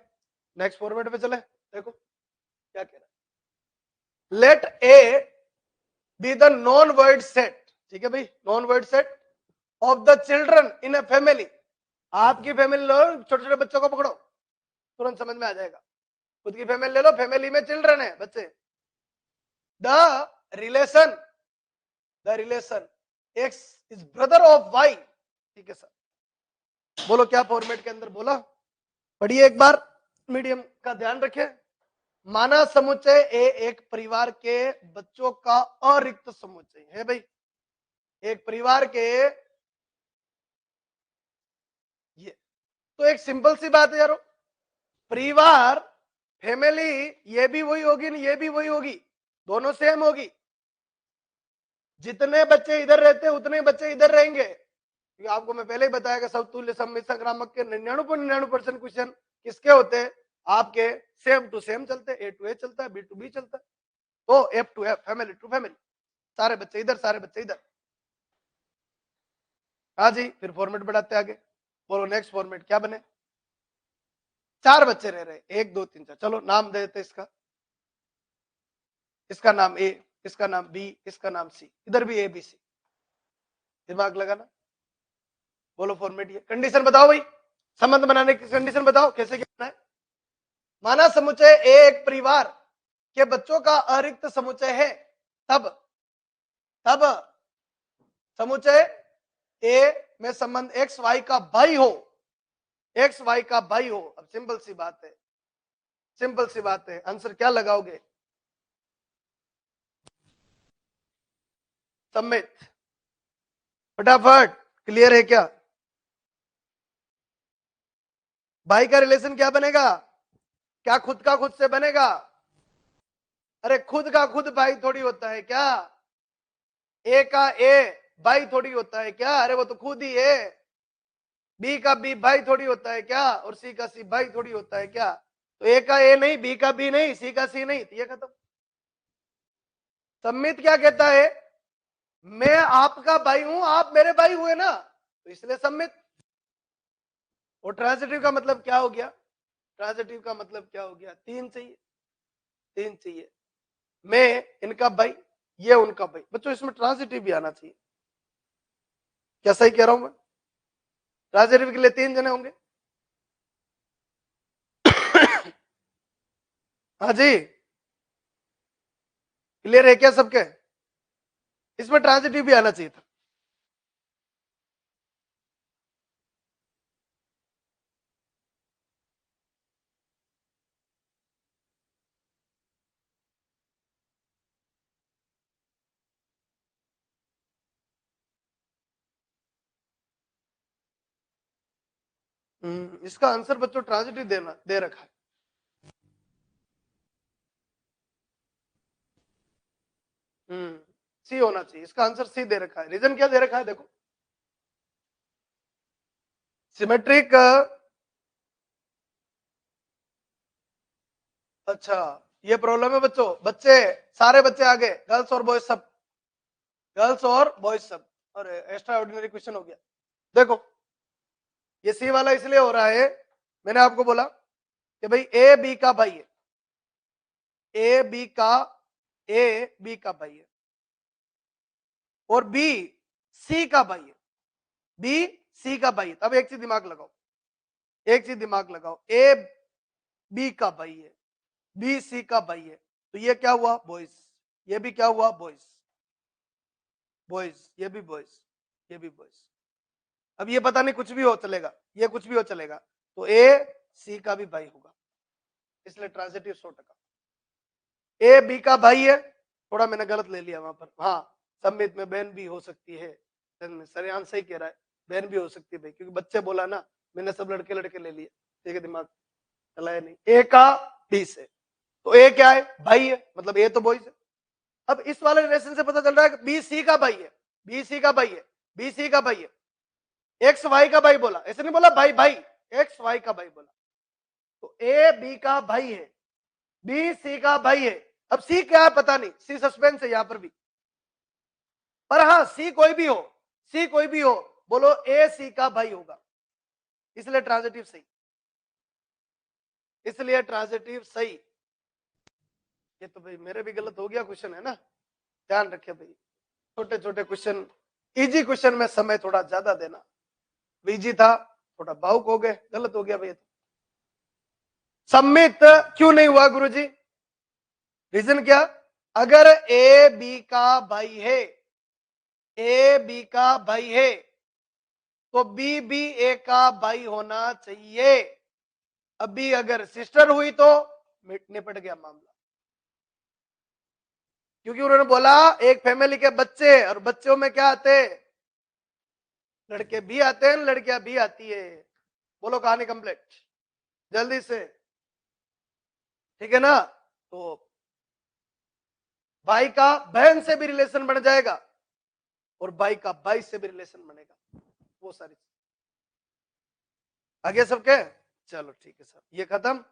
नेक्स्ट फॉर्मेट पे चले। देखो क्या कह रहा है। Let A be the non void set, ठीक है भाई, non void set of the children in a family. आपकी फैमिली लो, छोटे छोटे बच्चों को पकड़ो, तुरंत समझ में आ जाएगा। खुद की फैमिली ले लो, फैमिली में चिल्ड्रन है, बच्चे। The relation, the relation X is brother of Y, ठीक है सर। बोलो क्या फॉर्मेट के अंदर बोला, पढ़िए एक बार, मीडियम का ध्यान रखें। माना समुच्चय ए एक परिवार के बच्चों का अरिक्त समुच्चय है भाई, एक परिवार के, ये तो एक सिंपल सी बात है यारो, परिवार फैमिली ये भी वही होगी ना, ये भी वही होगी, दोनों सेम होगी। जितने बच्चे इधर रहते हैं उतने बच्चे इधर रहेंगे, क्योंकि आपको मैं पहले ही बताया कि समतुल्य सममित संक्रामक के 99.99% क्वेश्चन किसके होते हैं, आपके सेम टू सेम चलते हैं, ए टू ए चलता है, बी टू बी चलता है, तो F to F, family to family, सारे बच्चे इधर सारे बच्चे इधर। हाँ जी, फिर फॉर्मेट बढ़ाते आगे, बोलो नेक्स्ट फॉर्मेट क्या बने, 4 बच्चे रह रहे, 1 2 3 4, चलो नाम दे देते इसका, इसका नाम ए, इसका नाम बी, इसका नाम सी, इधर भी ए बी सी, दिमाग लगाना, बोलो फॉर्मेट ये कंडीशन बताओ भाई, संबंध बनाने की कंडीशन बताओ कैसे क्या है। माना समुच्चय एक परिवार के बच्चों का अरिक्त समुच्चय है, तब तब समुच्चय ए में संबंध एक्स वाई का भाई हो, एक्स वाई का भाई हो। अब सिंपल सी बात है, सिंपल सी बात है, आंसर क्या लगाओगे, सम्मित, फटाफट, क्लियर है क्या, भाई का रिलेशन क्या बनेगा, क्या खुद का खुद से बनेगा, अरे खुद का खुद भाई थोड़ी होता है क्या, ए का ए भाई थोड़ी होता है क्या, अरे वो तो खुद ही है, बी का बी भाई थोड़ी होता है क्या, और सी का सी भाई थोड़ी होता है क्या, तो ए का ए नहीं, बी का बी नहीं, सी का सी नहीं, तो ये खत्म। सम्मित क्या कहता है, मैं आपका भाई हूं, आप मेरे भाई हुए ना, तो इसलिए सम्मित। और ट्रांजिटिव का मतलब क्या हो गया, ट्रांजिटिव का मतलब क्या हो गया, 3 चाहिए, 3 चाहिए, मैं इनका भाई, ये उनका भाई, बच्चों इसमें ट्रांजिटिव भी आना चाहिए, क्या सही कह रहा हूं मैं, ट्रांजिटिव के लिए 3 जने होंगे। हाँ जी, क्लियर है क्या सबके, इसमें ट्रांजिटिव भी आना चाहिए था। इसका आंसर बच्चों ट्रांजिटिव देना दे रखा है, सी होना चाहिए, इसका आंसर सी दे रखा है, रीजन क्या दे रखा है देखो, सिमेट्रिक, अच्छा ये प्रॉब्लम है बच्चों, बच्चे सारे बच्चे आगे, गर्ल्स और बॉयज सब, गर्ल्स और बॉयज सब, और एक्स्ट्रा ऑर्डिनरी क्वेश्चन हो गया। देखो ये सी वाला इसलिए हो रहा है, मैंने आपको बोला कि भाई ए बी का भाई है, ए बी का, ए बी का भाई है, और बी सी का भाई है, बी सी का भाई है, तब एक चीज दिमाग लगाओ, एक चीज दिमाग लगाओ, ए बी का भाई है, बी सी का भाई है, तो ये क्या हुआ बॉयज, ये भी क्या हुआ बॉयज, बॉयज ये भी बॉयज, ये भी बॉयज। अब ये पता नहीं कुछ भी हो चलेगा, ये कुछ भी हो चलेगा, तो ए सी का भी भाई होगा, इसलिए ट्रांजिटिव 100%। ए बी का भाई है, थोड़ा मैंने गलत ले लिया वहां पर, हाँ सम्मित में बहन भी हो सकती है, सरियान सही कह रहा है, बहन भी हो सकती है भाई, क्योंकि बच्चे बोला ना, मैंने सब लड़के लड़के ले लिए, ठीक है, दिमाग चलाया नहीं, ए का बी से, तो ए क्या है भाई है, मतलब ए तो बॉयज है। अब इस वाले रिलेशन से पता चल रहा है कि बी सी का भाई है, बी सी का भाई है, बी सी का भाई है, एक्स वाई का भाई बोला, ऐसे नहीं बोला भाई भाई, एक्स वाई का भाई बोला, तो ए बी का भाई है, बी सी का भाई है। अब सी क्या है पता नहीं, सी सस्पेंस है यहां पर भी, पर हाँ सी कोई भी हो, सी कोई भी हो, बोलो ए सी का भाई होगा, इसलिए ट्रांजिटिव सही, इसलिए ट्रांजिटिव सही। ये तो भाई मेरे भी गलत हो गया क्वेश्चन है ना, ध्यान रखे भाई, छोटे छोटे क्वेश्चन, इजी क्वेश्चन में समय थोड़ा ज्यादा देना, इजी था थोड़ा भावुक हो गए, गलत हो गया भाई। सम्मित क्यों नहीं हुआ गुरुजी, रीजन क्या, अगर ए बी का भाई है, ए बी का भाई है, तो बी भी ए का भाई होना चाहिए। अभी अगर सिस्टर हुई तो निपट गया मामला, क्योंकि उन्होंने बोला एक फैमिली के बच्चे, और बच्चों में क्या आते, लड़के भी आते हैं लड़कियां भी आती है। बोलो कहानी कंप्लीट जल्दी से, ठीक है ना। तो भाई का बहन से भी रिलेशन बन जाएगा और भाई का भाई से भी रिलेशन बनेगा, वो सारी आगे सबके। चलो ठीक है सर, ये खत्म।